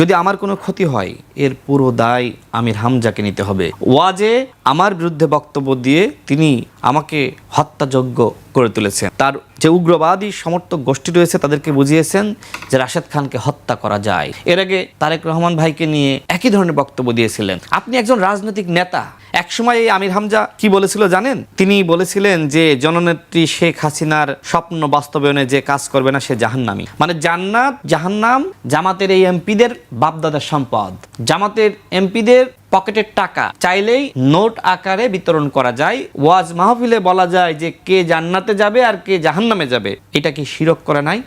যদি আমার কোনো ক্ষতি হয় এর পুরো দায় আমির হামজাকে নিতে হবে। ওয়াজে আমার বিরুদ্ধে বক্তব্য দিয়ে তিনি আমাকে হত্যাযোগ্য করে তুলেছেন। তার যে উগ্রবাদী সমর্থক গোষ্ঠী রয়েছে তাদেরকে বুঝিয়েছেন যে রাশেদ খানকে হত্যা করা যায়। এর আগে তারেক রহমান ভাইকে নিয়ে একই ধরনের বক্তব্য দিয়েছিলেন। আপনি একজন রাজনৈতিক নেতা। একসময় এই আমির হামজা কি বলেছিল জানেন? তিনি বলেছিলেন যে জননেত্রী শেখ হাসিনার স্বপ্ন বাস্তবায়নে যে কাজ করবে না সে জাহান্নামী। মানে জান্নাত জাহান্নাম জামাতের এই এমপিদের বাপদাদার সম্পদ। জামাতের এমপিদের পকেটের টাকা চাইলেই নোট আকারে বিতরণ করা যায়। ওয়াজ মাহফিলে বলা যায় যে কে জান্নাতে যাবে আর কে জাহান্নামে যাবে। এটা কি শিরক করে নাই?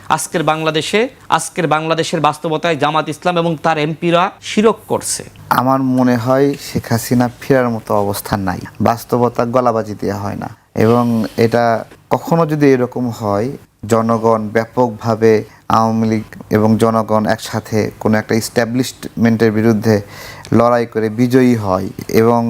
আজকের বাংলাদেশের বাস্তবতায় জামাত ইসলাম এবং তার এমপিরা শিরক করছে। আমার মনে হয় শেখ হাসিনা ফেরার মতো অবস্থান নাই। বাস্তবতা গলাবাজি দেওয়া হয় না। এবং এটা কখনো যদি এরকম হয়, জনগণ ব্যাপকভাবে আওয়ামী লীগ এবং জনগণ একসাথে কোনো একটা ইস্টাবলিশমেন্টের বিরুদ্ধে লড়াই করে বিজয়ী হয় এবং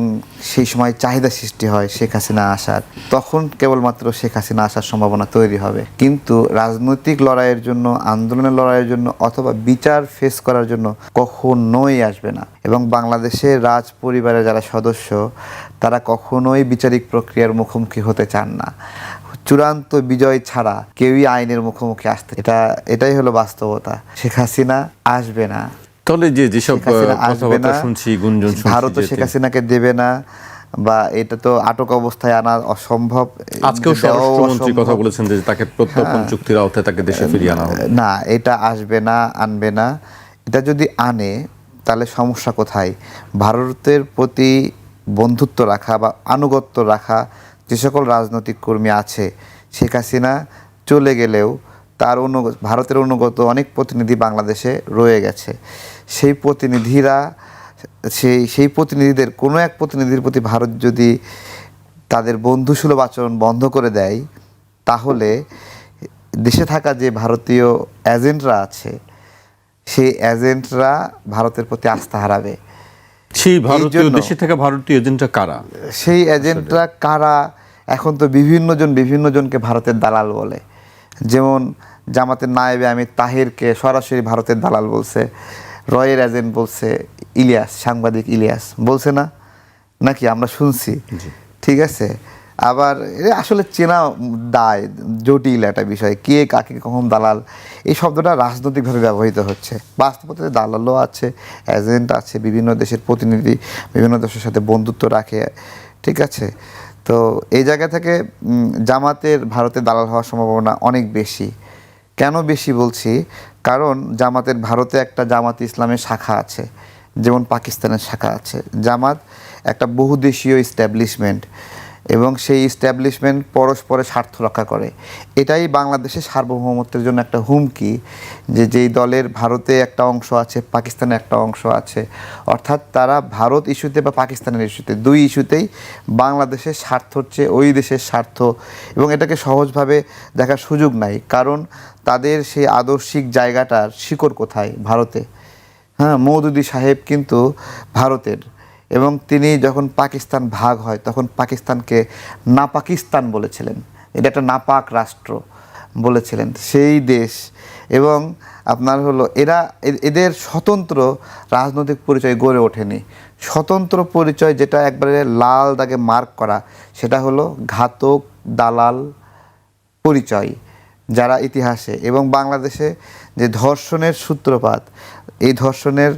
সেই সময় চাহিদা সৃষ্টি হয় শেখ হাসিনা আসার, তখন কেবলমাত্র শেখ হাসিনা আসার সম্ভাবনা তৈরি হবে। কিন্তু রাজনৈতিক লড়াইয়ের জন্য, আন্দোলনের লড়াইয়ের জন্য অথবা বিচার ফেস করার জন্য কখনোই আসবে না। এবং বাংলাদেশের রাজ পরিবারের যারা সদস্য তারা কখনোই বিচারিক প্রক্রিয়ার মুখোমুখি হতে চান না। চূড়ান্ত বিজয় ছাড়া কেউই আইনের মুখোমুখি আসতে, এটাই হলো বাস্তবতা। শেখ হাসিনা আসবে না। তাহলে যেসব কথাবার্তা শুনছি, গুঞ্জন শুনছি, ভারত শেখ হাসিনাকে দেবে না, বা এটা তো আটক অবস্থায় আনা অসম্ভব। আজকেও স্বরাষ্ট্রমন্ত্রী কথা বলেছেন যে তাকে প্রত্যর্পণ চুক্তির আওতায় তাকে দেশে ফিরিয়ে আনা হবে না। এটা আসবে না, আনবে না। এটা যদি আনে তাহলে সমস্যা কোথায়? ভারতের প্রতি বন্ধুত্ব রাখা বা আনুগত্য রাখা যে সকল রাজনৈতিক কর্মী আছে, শেখ হাসিনা চলে গেলেও তার ভারতের অনুগত অনেক প্রতিনিধি বাংলাদেশে রয়ে গেছে। সেই প্রতিনিধিদের কোনো এক প্রতিনিধির প্রতি ভারত যদি তাদের বন্ধুসুলভ আচরণ বন্ধ করে দেয়, তাহলে দেশে থাকা যে ভারতীয় এজেন্টরা আছে সেই এজেন্টরা ভারতের প্রতি আস্থা হারাবে। সেই দেশে থাকা ভারতীয় এজেন্টরা কারা? সেই এজেন্টরা কারা? এখন তো বিভিন্ন জনকে ভারতের দালাল বলে। যেমন জামাতের নায়েবে আমির তাহিরকে সরাসরি ভারতের দালাল বলছে, রয়ের এজেন্ট বলছে ইলিয়াস, সাংবাদিক ইলিয়াস বলছে না নাকি? আমরা শুনছি। ঠিক আছে। আবার আসলে চেনা দায়, জটিল একটা বিষয়, কে কাকে কখন দালাল, এই শব্দটা রাজনৈতিকভাবে ব্যবহৃত হচ্ছে। বাস্তবতায় দালালও আছে, এজেন্ট আছে, বিভিন্ন দেশের প্রতিনিধি বিভিন্ন দেশের সাথে বন্ধুত্ব রাখে। ঠিক আছে। তো এই জায়গা থেকে জামাতের ভারতে দালাল হওয়ার সম্ভাবনা অনেক বেশি। কেন বেশি বলছি? কারণ জামাতের ভারতে একটা জামাত ইসলামের শাখা আছে, যেমন পাকিস্তানের শাখা আছে। জামাত একটা বহুদেশীয় ইস্টাবলিশমেন্ট এবং সেই ইস্টাবলিশমেন্ট পরস্পরের স্বার্থ রক্ষা করে। এটাই বাংলাদেশের সার্বভৌমত্বের জন্য একটা হুমকি, যে যেই দলের ভারতে একটা অংশ আছে, পাকিস্তানের একটা অংশ আছে, অর্থাৎ তারা ভারত ইস্যুতে বা পাকিস্তানের ইস্যুতে, দুই ইস্যুতেই বাংলাদেশের স্বার্থ হচ্ছে ওই দেশের স্বার্থ। এবং এটাকে সহজভাবে দেখার সুযোগ নাই, কারণ তাদের সেই আদর্শিক জায়গাটার শিকড় কোথায়? ভারতে। হ্যাঁ, মওদুদি সাহেব কিন্তু ভারতের, এবং তিনি যখন পাকিস্তান ভাগ হয় তখন পাকিস্তানকে না পাকিস্তান বলেছিলেন, এটা একটা নাপাক রাষ্ট্র বলেছিলেন সেই দেশ। এবং আপনার হলো এদের স্বতন্ত্র রাজনৈতিক পরিচয় গড়ে ওঠেনি। স্বতন্ত্র পরিচয় যেটা একবারে লাল দাগে মার্ক করা, সেটা হলো ঘাতক দালাল পরিচয় যারা ইতিহাসে। এবং বাংলাদেশে যে ধর্ষণের সূত্রপাত, এই ধর্ষণের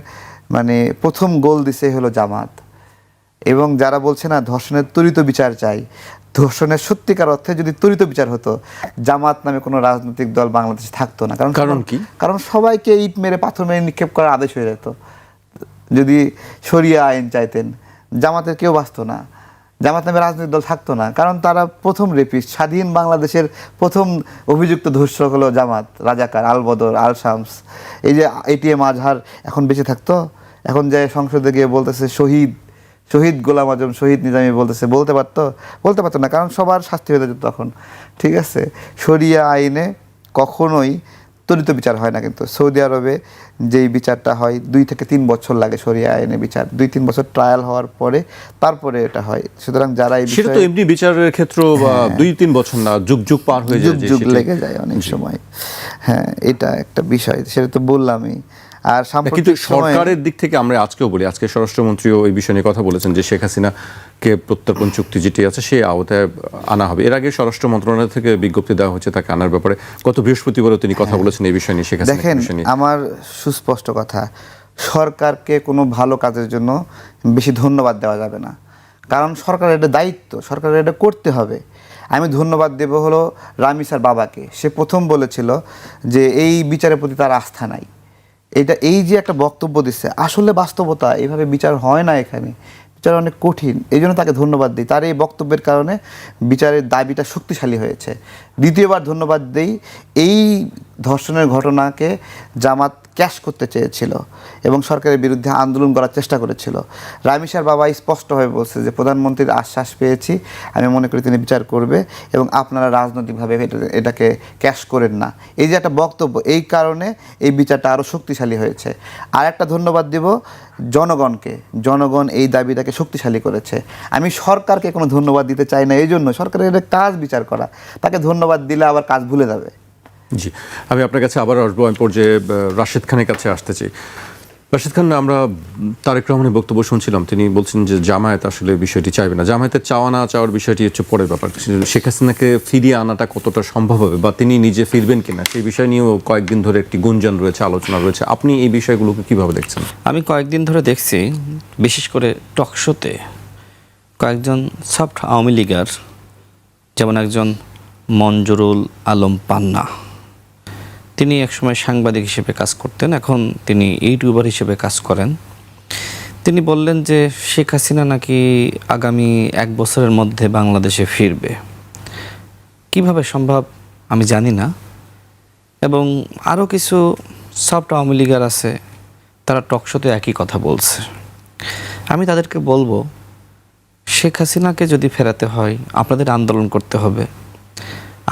মানে প্রথম গোল দিছে হলো জামাত। এবং যারা বলছে না ধর্ষণের ত্বরিত বিচার চাই, ধর্ষণের সত্যিকার অর্থে যদি ত্বরিত বিচার হতো, জামাত নামে কোনো রাজনৈতিক দল বাংলাদেশে থাকতো না। কারণ কি? কারণ সবাইকে ইট মেরে পাথর মেরে নিক্ষেপ করার আদেশ হয়ে যেত। যদি শরিয়া আইন চাইতেন, জামাতের কেউ বাঁচত না, জামাত নামে রাজনৈতিক দল থাকতো না। কারণ তারা প্রথম রেপিস্ট, স্বাধীন বাংলাদেশের প্রথম অভিযুক্ত ধর্ষক হলো জামাত, রাজাকার, আল বদর, আল শামস। এই যে এটিএম আজহার এখন বেঁচে থাকতো, এখন যে সংসদে গিয়ে বলতেছে শহীদ গোলাম আজম, শহীদ নিজামী বলতে পারতো না, কারণ সবার শাস্তি হয়ে যেত তখন। ঠিক আছে। শরিয়া আইনে কখনোই ত্বরিত বিচার হয় না, কিন্তু সৌদি আরবে যেই বিচারটা হয় 2 থেকে 3 বছর লাগে শরিয়া আইনে বিচার, 2-3 বছর ট্রায়াল হওয়ার পরে তারপরে এটা হয়। সুতরাং যারা এই সেটা তো এমনি বিচারের ক্ষেত্র 2-3 বছর না, যুগ পার হয়ে যায়, যুগ লেগে যায় অনেক সময়। হ্যাঁ, এটা একটা বিষয়, সেটা তো বললামই। আর কিন্তু সাম্প্রতিক সময়ে সরকারের দিক থেকে আমরা আজকেও বলি, আজকে স্বরাষ্ট্রমন্ত্রীও এই বিষয় নিয়ে কথা বলেছেন যে শেখ হাসিনাকে প্রত্যর্পণ চুক্তি যেটি আছে সেই আওতায় আনা হবে। এর আগে স্বরাষ্ট্র মন্ত্রণালয় থেকে বিজ্ঞপ্তি দেওয়া হচ্ছে তাকে আনার ব্যাপারে। গত বৃহস্পতিবারও তিনি কথা বলেছেন এই বিষয় নিয়ে, শেখ হাসিনার দেখেন, বিষয় নিয়ে। আমার সুস্পষ্ট কথা, সরকারকে কোনো ভালো কাজের জন্য বেশি ধন্যবাদ দেওয়া যাবে না, কারণ সরকারের এটা দায়িত্ব, সরকারের এটা করতে হবে। আমি ধন্যবাদ দেব হলো রামিসার বাবাকে। সে প্রথম বলেছিল যে এই বিচারের প্রতি তার আস্থা নাই। এই যে একটা বক্তব্য দিচ্ছে, আসলে বাস্তবতা, এইভাবে বিচার হয় না, এখানে বিচার অনেক কঠিন। এই জন্য তাকে ধন্যবাদ দিই, তার এই বক্তব্যের কারণে বিচারের দাবিটা শক্তিশালী হয়েছে। দ্বিতীয়বার ধন্যবাদ দিই, এই ধর্ষণের ঘটনাকে জামাত ক্যাশ করতে চেয়েছিল এবং সরকারের বিরুদ্ধে আন্দোলন করার চেষ্টা করেছিল। রামিসার বাবা স্পষ্টভাবে বলছে যে প্রধানমন্ত্রীর আশ্বাস পেয়েছি, আমি মনে করি তিনি বিচার করবে এবং আপনারা রাজনৈতিকভাবে এটাকে ক্যাশ করেন না। এই যে একটা বক্তব্য, এই কারণে এই বিচারটা আরও শক্তিশালী হয়েছে। আর একটা ধন্যবাদ দেব জনগণকে, জনগণ এই দাবিটাকে শক্তিশালী করেছে। আমি সরকারকে কোনো ধন্যবাদ দিতে চাই না, এই জন্য সরকারের এটা কাজ বিচার করা, তাকে ধন্যবাদ দিলে আবার কাজ ভুলে যাবে। জি, আমি আপনার কাছে আবার আসবো। আমি পর্যায়ে রাশেদ খানের কাছে আসতে চাই। রাশেদ খান, আমরা তারেক রহমানের বক্তব্য শুনছিলাম, তিনি বলছেন যে জামায়াত আসলে বিষয়টি চাইবে না। জামায়াতের চাওয়া না চাওয়ার বিষয়টি হচ্ছে পরের ব্যাপার। শেখ হাসিনাকে ফিরিয়ে আনাটা কতটা সম্ভব হবে বা তিনি নিজে ফিরবেন কিনা সেই বিষয় নিয়েও কয়েকদিন ধরে একটি গুঞ্জন রয়েছে, আলোচনা রয়েছে। আপনি এই বিষয়গুলোকে কিভাবে দেখছেন? আমি কয়েকদিন ধরে দেখছি, বিশেষ করে টকশোতে কয়েকজন সফট আওয়ামী লীগার, যেমন একজন মঞ্জুরুল আলম পান্না, তিনি একসময় সাংবাদিক হিসেবে কাজ করতেন, এখন তিনি ইউটিউবার হিসেবে কাজ করেন। তিনি বললেন যে শেখ হাসিনা নাকি আগামী 1 বছরের মধ্যে বাংলাদেশে ফিরবে। কিভাবে সম্ভব আমি জানি না। এবং আরও কিছু সফট আওয়ামী লীগার আছে, তারা টকশোতে একই কথা বলছে। আমি তাদেরকে বলবো, শেখ হাসিনাকে যদি ফেরাতে হয় আপনাদের আন্দোলন করতে হবে,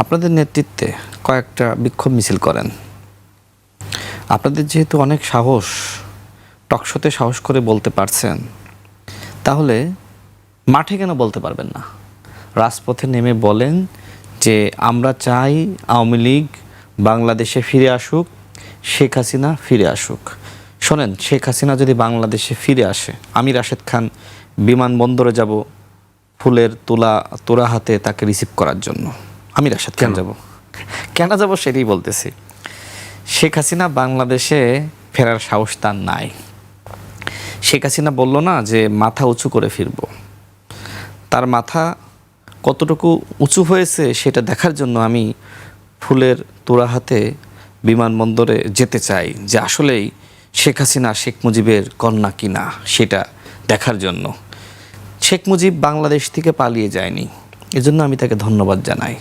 আপনাদের নেতৃত্বে কয়েকটা বিক্ষোভ মিছিল করেন। আপনাদের যেহেতু অনেক সাহস, টকশোতে সাহস করে বলতে পারছেন, তাহলে মাঠে কেন বলতে পারবেন না? রাজপথে নেমে বলেন যে আমরা চাই আওয়ামী লীগ বাংলাদেশে ফিরে আসুক, শেখ হাসিনা ফিরে আসুক। শোনেন, শেখ হাসিনা যদি বাংলাদেশে ফিরে আসে, আমি রাশেদ খান বিমানবন্দরে যাব ফুলের তোড়া হাতে তাকে রিসিভ করার জন্য। আমি রাশেদ খান যাব। কেন যাব সেটাই বলতেছি। শেখ হাসিনা বাংলাদেশে ফেরার সাহস তার নাই। শেখ হাসিনা বলল না যে মাথা উঁচু করে ফিরব। তার মাথা কতটুকু উঁচু হয়েছে সেটা দেখার জন্য আমি ফুলের তোড়া হাতে বিমানবন্দরে যেতে চাই, যে আসলেই শেখ হাসিনা শেখ মুজিবের কন্যা কিনা সেটা দেখার জন্য। শেখ মুজিব বাংলাদেশ থেকে পালিয়ে যায়নি, এজন্য আমি তাকে ধন্যবাদ জানাই।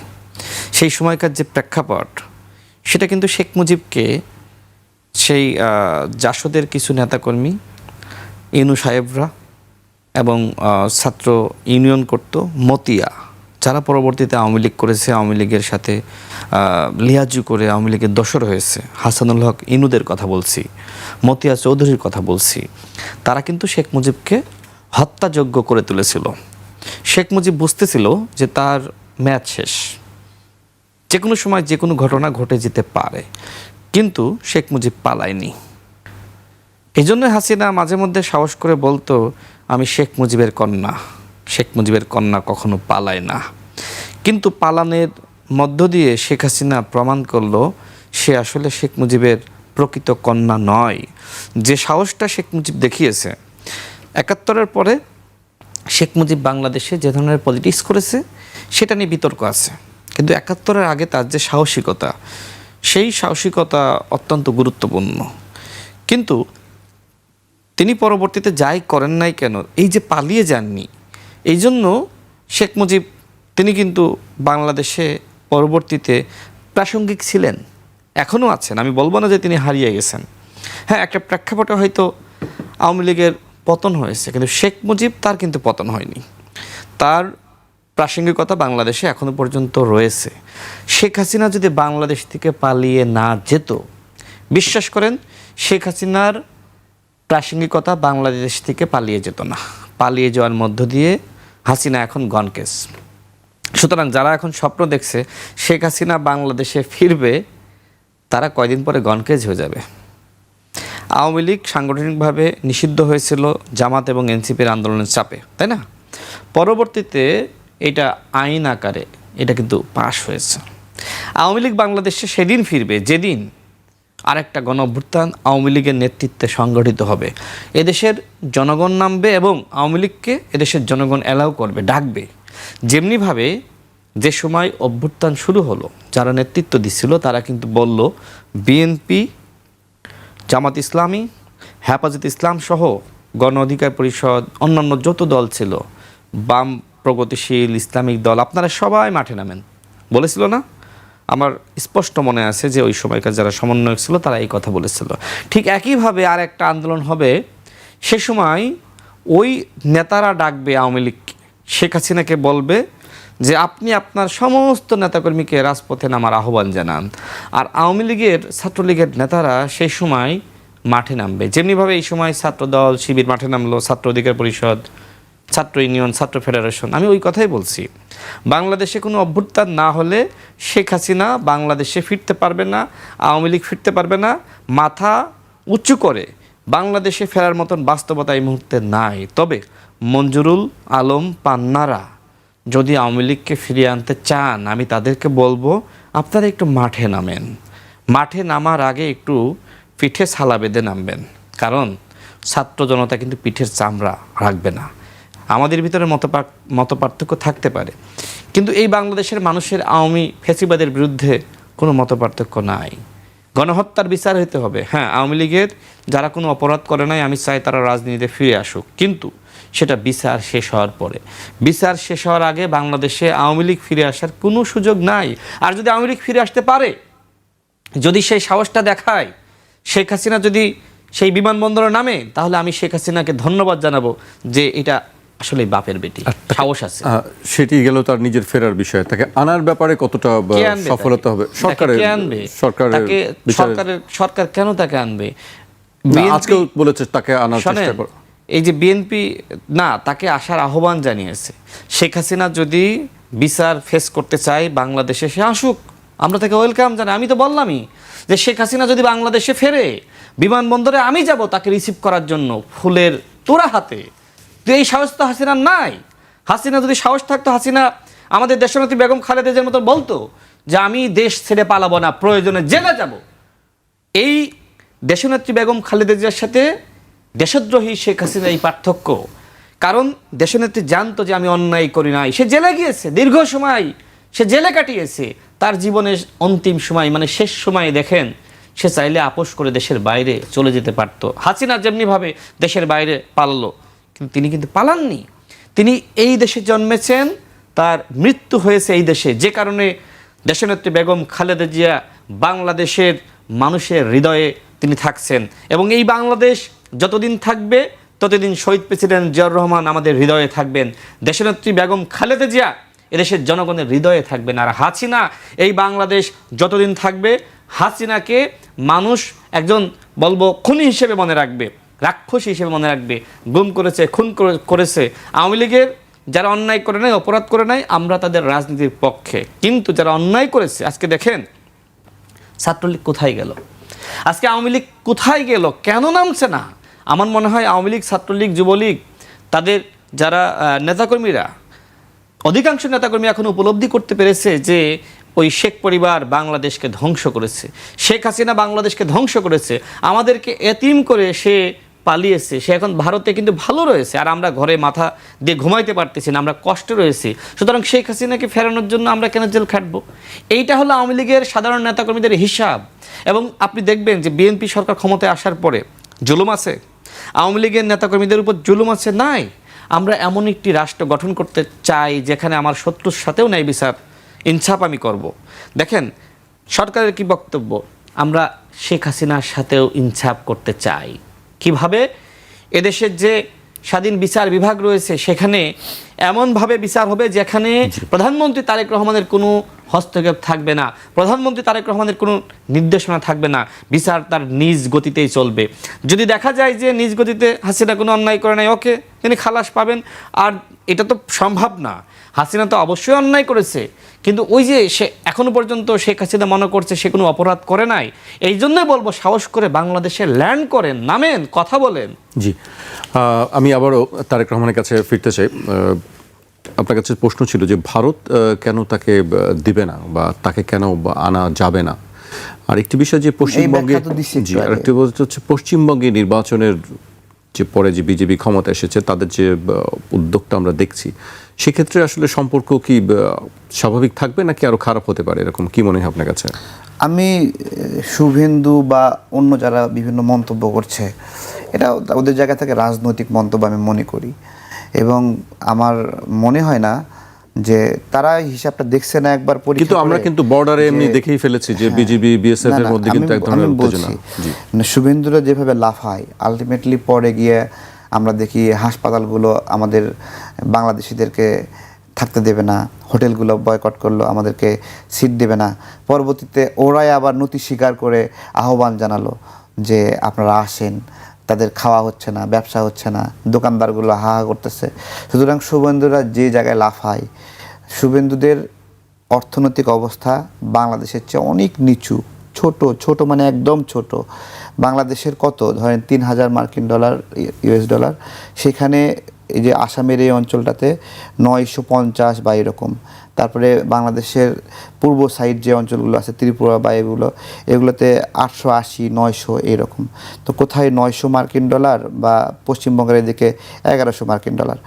সেই সময়কার যে প্রেক্ষাপট, সেটা কিন্তু শেখ মুজিবকে সেই জাসদের কিছু নেতাকর্মী, ইনু সাহেবরা এবং ছাত্র ইউনিয়ন করত মতিয়া, যারা পরবর্তীতে আওয়ামী লীগ করেছে, আওয়ামী লীগের সাথে লিয়াজু করে আওয়ামী লীগের দোসর হয়েছে, হাসানুল হক ইনুদের কথা বলছি, মতিয়া চৌধুরীর কথা বলছি, তারা কিন্তু শেখ মুজিবকে হত্যাযোগ্য করে তুলেছিল। শেখ মুজিব বুঝতেছিল যে তার মেয়াদ শেষ, যে কোনো সময় যে কোনো ঘটনা ঘটে যেতে পারে, কিন্তু শেখ মুজিব পালায়নি। এই জন্য হাসিনা মাঝে মধ্যে সাহস করে বলতো, আমি শেখ মুজিবের কন্যা। শেখ মুজিবের কন্যা কখনো পালায় না। কিন্তু পালানের মধ্য দিয়ে শেখ হাসিনা প্রমাণ করলো সে আসলে শেখ মুজিবের প্রকৃত কন্যা নয়। যে সাহসটা শেখ মুজিব দেখিয়েছে, ৭১-এর পরে শেখ মুজিব বাংলাদেশে যে ধরনের পলিটিক্স করেছে সেটা নিয়ে বিতর্ক আছে, কিন্তু ৭১-এর আগে তার যে সাহসিকতা, সেই সাহসিকতা অত্যন্ত গুরুত্বপূর্ণ। কিন্তু তিনি পরবর্তীতে যাই করেন নাই কেন, এই যে পালিয়ে যাননি, এই জন্য শেখ মুজিব তিনি কিন্তু বাংলাদেশে পরবর্তীতে প্রাসঙ্গিক ছিলেন, এখনও আছেন। আমি বলবো না যে তিনি হারিয়ে গেছেন। হ্যাঁ, একটা প্রেক্ষাপটে হয়তো আওয়ামী লীগের পতন হয়েছে, কিন্তু শেখ মুজিব তার কিন্তু পতন হয়নি। তার প্রাসঙ্গিকতা বাংলাদেশে এখনো পর্যন্ত রয়েছে। শেখ হাসিনা যদি বাংলাদেশ থেকে পালিয়ে না যেত, বিশ্বাস করেন শেখ হাসিনার প্রাসঙ্গিকতা বাংলাদেশ থেকে পালিয়ে যেত না। পালিয়ে যাওয়ার মধ্য দিয়ে হাসিনা এখন গন কেস। সুতরাং যারা এখন স্বপ্ন দেখছে শেখ হাসিনা বাংলাদেশে ফিরবে, তারা কয়দিন পরে গন কেস হয়ে যাবে। আওয়ামী লীগ সাংগঠনিকভাবে নিষিদ্ধ হয়েছিল জামাত এবং এনসিপির আন্দোলনের চাপে, তাই না? পরবর্তীতে এটা আইন আকারে এটা কিন্তু পাশ হয়েছে। আওয়ামী লীগ বাংলাদেশে সেদিন ফিরবে যেদিন আরেকটা গণ অভ্যুত্থান আওয়ামী লীগের নেতৃত্বে সংগঠিত হবে। এদেশের জনগণ নামবে এবং আওয়ামী লীগকে এদেশের জনগণ অ্যালাউ করবে, ডাকবে। যেমনিভাবে যে সময় অভ্যুত্থান শুরু হলো, যারা নেতৃত্ব দিচ্ছিল তারা কিন্তু বলল বিএনপি, জামাত ইসলামী, হেফাজত ইসলাম সহ গণ অধিকার পরিষদ, অন্যান্য যত দল ছিল, বাম, প্রগতিশীল, ইসলামিক দল, আপনারা সবাই মাঠে নামেন বলেছিল না? আমার স্পষ্ট মনে আছে যে ওই সময়কার যারা সমন্বয়ক ছিল তারা এই কথা বলেছিল। ঠিক একইভাবে আর একটা আন্দোলন হবে, সে সময় ওই নেতারা ডাকবে আওয়ামী লীগ, শেখ হাসিনাকে বলবে যে আপনি আপনার সমস্ত নেতাকর্মীকে রাজপথে নামার আহ্বান জানান। আর আওয়ামী লীগের, ছাত্রলীগের নেতারা সেই সময় মাঠে নামবে। যেমনিভাবে এই সময় ছাত্রদল, শিবির মাঠে নামলো, ছাত্র অধিকার পরিষদ, ছাত্র ইউনিয়ন, ছাত্র ফেডারেশন। আমি ওই কথাই বলছি, বাংলাদেশে কোনো অভ্যুত্থান না হলে শেখ হাসিনা বাংলাদেশে ফিরতে পারবে না, আওয়ামী লীগ ফিরতে পারবে না। মাথা উঁচু করে বাংলাদেশে ফেরার মতন বাস্তবতা এই মুহূর্তে নাই। তবে মঞ্জুরুল আলম পান্নারা যদি আওয়ামী লীগকে ফিরিয়ে আনতে চান, আমি তাদেরকে বলবো আপনারা একটু মাঠে নামেন। মাঠে নামার আগে একটু পিঠে ছালা বেঁধে নামবেন, কারণ ছাত্র জনতা কিন্তু পিঠের চামড়া রাখবে না। আমাদের ভিতরে মত পার্থক্য থাকতে পারে, কিন্তু এই বাংলাদেশের মানুষের আওয়ামী ফ্যাসিবাদের বিরুদ্ধে কোনো মত পার্থক্য নাই। গণহত্যার বিচার হতে হবে। হ্যাঁ, আওয়ামী লীগের যারা কোনো অপরাধ করে নাই আমি চাই তারা রাজনীতিতে ফিরে আসুক, কিন্তু সেটা বিচার শেষ হওয়ার পরে। বিচার শেষ হওয়ার আগে বাংলাদেশে আওয়ামী লীগ ফিরে আসার কোনো সুযোগ নাই। আর যদি আওয়ামী লীগ ফিরে আসতে পারে, যদি সেই সাহসটা দেখায়, শেখ হাসিনা যদি সেই বিমানবন্দরে নামে, তাহলে আমি শেখ হাসিনাকে ধন্যবাদ জানাবো যে এটা আসলে বাপের বেটি, সাহস আছে। সেটি গেল তার নিজের ফেরার বিষয়। তাকে আনার ব্যাপারে কতটা সফলতা হবে সরকার কেন তাকে আনবে? আজকেও বলেছে তাকে আনার চেষ্টা করে। এই যে বিএনপি না, তাকে আসার আহ্বান জানিয়েছে। শেখ হাসিনা যদি বিচার ফেস করতে চায় বাংলাদেশে, সে আসুক, আমরা তাকে ওয়েলকাম জানাই। আমি তো বললামই যে শেখ হাসিনা যদি বাংলাদেশে ফেরে, বিমানবন্দরে আমি যাব তাকে রিসিভ করার জন্য ফুলের তোড়া হাতে। তো এই সাহস তো হাসিনার নাই। হাসিনা যদি সাহস থাকতো, হাসিনা আমাদের দেশনেত্রী বেগম খালেদা জিয়ার মতো বলতো যে আমি দেশ ছেড়ে পালাবো না, প্রয়োজনে জেলে যাব। এই দেশনেত্রী বেগম খালেদা জিয়ার সাথে দেশদ্রোহী শেখ হাসিনা এই পার্থক্য। কারণ দেশনেত্রী জানতো যে আমি অন্যায় করি নাই, সে জেলে গিয়েছে, দীর্ঘ সময় সে জেলে কাটিয়েছে। তার জীবনের অন্তিম সময়, মানে শেষ সময়ে দেখেন, সে চাইলে আপোষ করে দেশের বাইরে চলে যেতে পারতো। হাসিনা যেমনিভাবে দেশের বাইরে পালালো, কিন্তু তিনি কিন্তু পালাননি। তিনি এই দেশে জন্মেছেন, তার মৃত্যু হয়েছে এই দেশে, যে কারণে দেশনেত্রী বেগম খালেদা জিয়া বাংলাদেশের মানুষের হৃদয়ে তিনি থাকছেন। এবং এই বাংলাদেশ যতদিন থাকবে ততদিন শহীদ প্রেসিডেন্ট জিয়াউর রহমান আমাদের হৃদয়ে থাকবেন, দেশনেত্রী বেগম খালেদা জিয়া এদেশের জনগণের হৃদয়ে থাকবেন। আর হাসিনা এই বাংলাদেশ যতদিন থাকবে, হাসিনাকে মানুষ একজন বলবো খুনি হিসেবে মনে রাখবে, রাক্ষসী হিসেবে মনে রাখবে। গুম করেছে, খুন করেছে। আওয়ামী লীগের যারা অন্যায় করে নাই, অপরাধ করে নাই, আমরা তাদের রাজনীতির পক্ষে। কিন্তু যারা অন্যায় করেছে, আজকে দেখেন ছাত্রলীগ কোথায় গেল, আজকে আওয়ামী লীগ কোথায় গেল, কেন নামছে না? আমার মনে হয় আওয়ামী লীগ, ছাত্রলীগ, যুবলীগ, তাদের যারা নেতাকর্মীরা, অধিকাংশ নেতাকর্মী এখন উপলব্ধি করতে পেরেছে যে ওই শেখ পরিবার বাংলাদেশকে ধ্বংস করেছে, শেখ হাসিনা বাংলাদেশকে ধ্বংস করেছে, আমাদেরকে এতিম করে সে পালিয়েছে। সে এখন ভারতে কিন্তু ভালো রয়েছে, আর আমরা ঘরে মাথা দিয়ে ঘুমাইতে পারতেছি না, আমরা কষ্টে রয়েছি। সুতরাং শেখ হাসিনাকে ফেরানোর জন্য আমরা কেন জেল খাটবো? এইটা হলো আওয়ামী লীগের সাধারণ নেতাকর্মীদের হিসাব। এবং আপনি দেখবেন যে বিএনপি সরকার ক্ষমতায় আসার পরে জুলুম আছে, আওয়ামী লীগের নেতাকর্মীদের উপর জুলুম আছে? নাই। আমরা এমন একটি রাষ্ট্র গঠন করতে চাই যেখানে আমার শত্রুর সাথেও ন্যায় বিচার, ইনসাফ আমি করব। দেখেন সরকারের কি বক্তব্য, আমরা শেখ হাসিনার সাথেও ইনসাফ করতে চাই। কিভাবে? এদেশের যে স্বাধীন বিচার বিভাগ রয়েছে সেখানে এমনভাবে বিচার হবে যেখানে প্রধানমন্ত্রী তারেক রহমানের কোনো হস্তক্ষেপ থাকবে না, প্রধানমন্ত্রী তারেক রহমানের কোনো নির্দেশনা থাকবে না, বিচার তার নিজ গতিতেই চলবে। যদি দেখা যায় যে নিজ গতিতে হাসিনা কোনো অন্যায় করে নাই, ওকে, তিনি খালাস পাবেন। আর এটা তো সম্ভব না, হাসিনা তো অবশ্যই অন্যায় করেছে, কিন্তু ওই যে সে এখনো পর্যন্ত শেখ হাসিনা মনে করছে সে কোনো অপরাধ করে নাই। এই জন্যই বলবো সাহস করে বাংলাদেশে ল্যান্ড করেন, নামেন, কথা বলেন। জি, আমি আবারও তারেক রহমানের কাছে ফিরতে চাই। আপনার কাছে প্রশ্ন ছিল যে ভারত কেন তাকে দিবে না বা তাকে কেন আনা যাবে না। আর একটি বিষয় যে পশ্চিমবঙ্গে, জি, আরেকটি হচ্ছে পশ্চিমবঙ্গে নির্বাচনের যে পরে যে বিজেপি ক্ষমতা এসেছে তাদের যে উদ্যোগটা আমরা দেখছি, সেক্ষেত্রে আসলে সম্পর্ক কি স্বাভাবিক থাকবে নাকি আরো খারাপ হতে পারে, এরকম কি মনে হয় আপনার কাছে? আমি শুভেন্দু বা অন্য যারা বিভিন্ন মন্তব্য করছে, এটা ওদের জায়গা থেকে রাজনৈতিক মন্তব্য আমি মনে করি, এবং আমার মনে হয় না যে তারা হিসাবটা দেখছে না একবার পরীক্ষা। কিন্তু আমরা কিন্তু বর্ডারে এমনি দেখেই ফেলেছি যে বিজিবি বিএসএফ এর মধ্যে কিন্তু এক ধরনের উত্তেজনা। মানে শুভেন্দুরা যেভাবে লাফায়, আলটিমেটলি পরে গিয়ে আমরা দেখি হাসপাতালগুলো আমাদের বাংলাদেশিদেরকে থাকতে দেবে না, হোটেলগুলো বয়কট করলো, আমাদেরকে সিট দেবে না। পরবর্তীতে ওরাই আবার নতি স্বীকার করে আহ্বান জানালো যে আপনারা আসেন, তাদের খাওয়া হচ্ছে না, ব্যবসা হচ্ছে না, দোকানদারগুলো হা হা করতেছে। সুতরাং শুভেন্দুরা যে জায়গায় লাফায়, শুভেন্দুদের অর্থনৈতিক অবস্থা বাংলাদেশের চেয়ে অনেক নিচু, ছোট মানে একদম ছোট। বাংলাদেশের কত ধরেন $3,000 ইউএস ডলার, সেখানে এই যে আসামের এই অঞ্চলটাতে 950 বা এরকম। তারপরে বাংলাদেশের পূর্ব সাইড যে অঞ্চলগুলো আছে, ত্রিপুরা বা এগুলোতে 880, 900 এরকম। তো কোথায় $900 বা পশ্চিমবঙ্গের এদিকে $1100।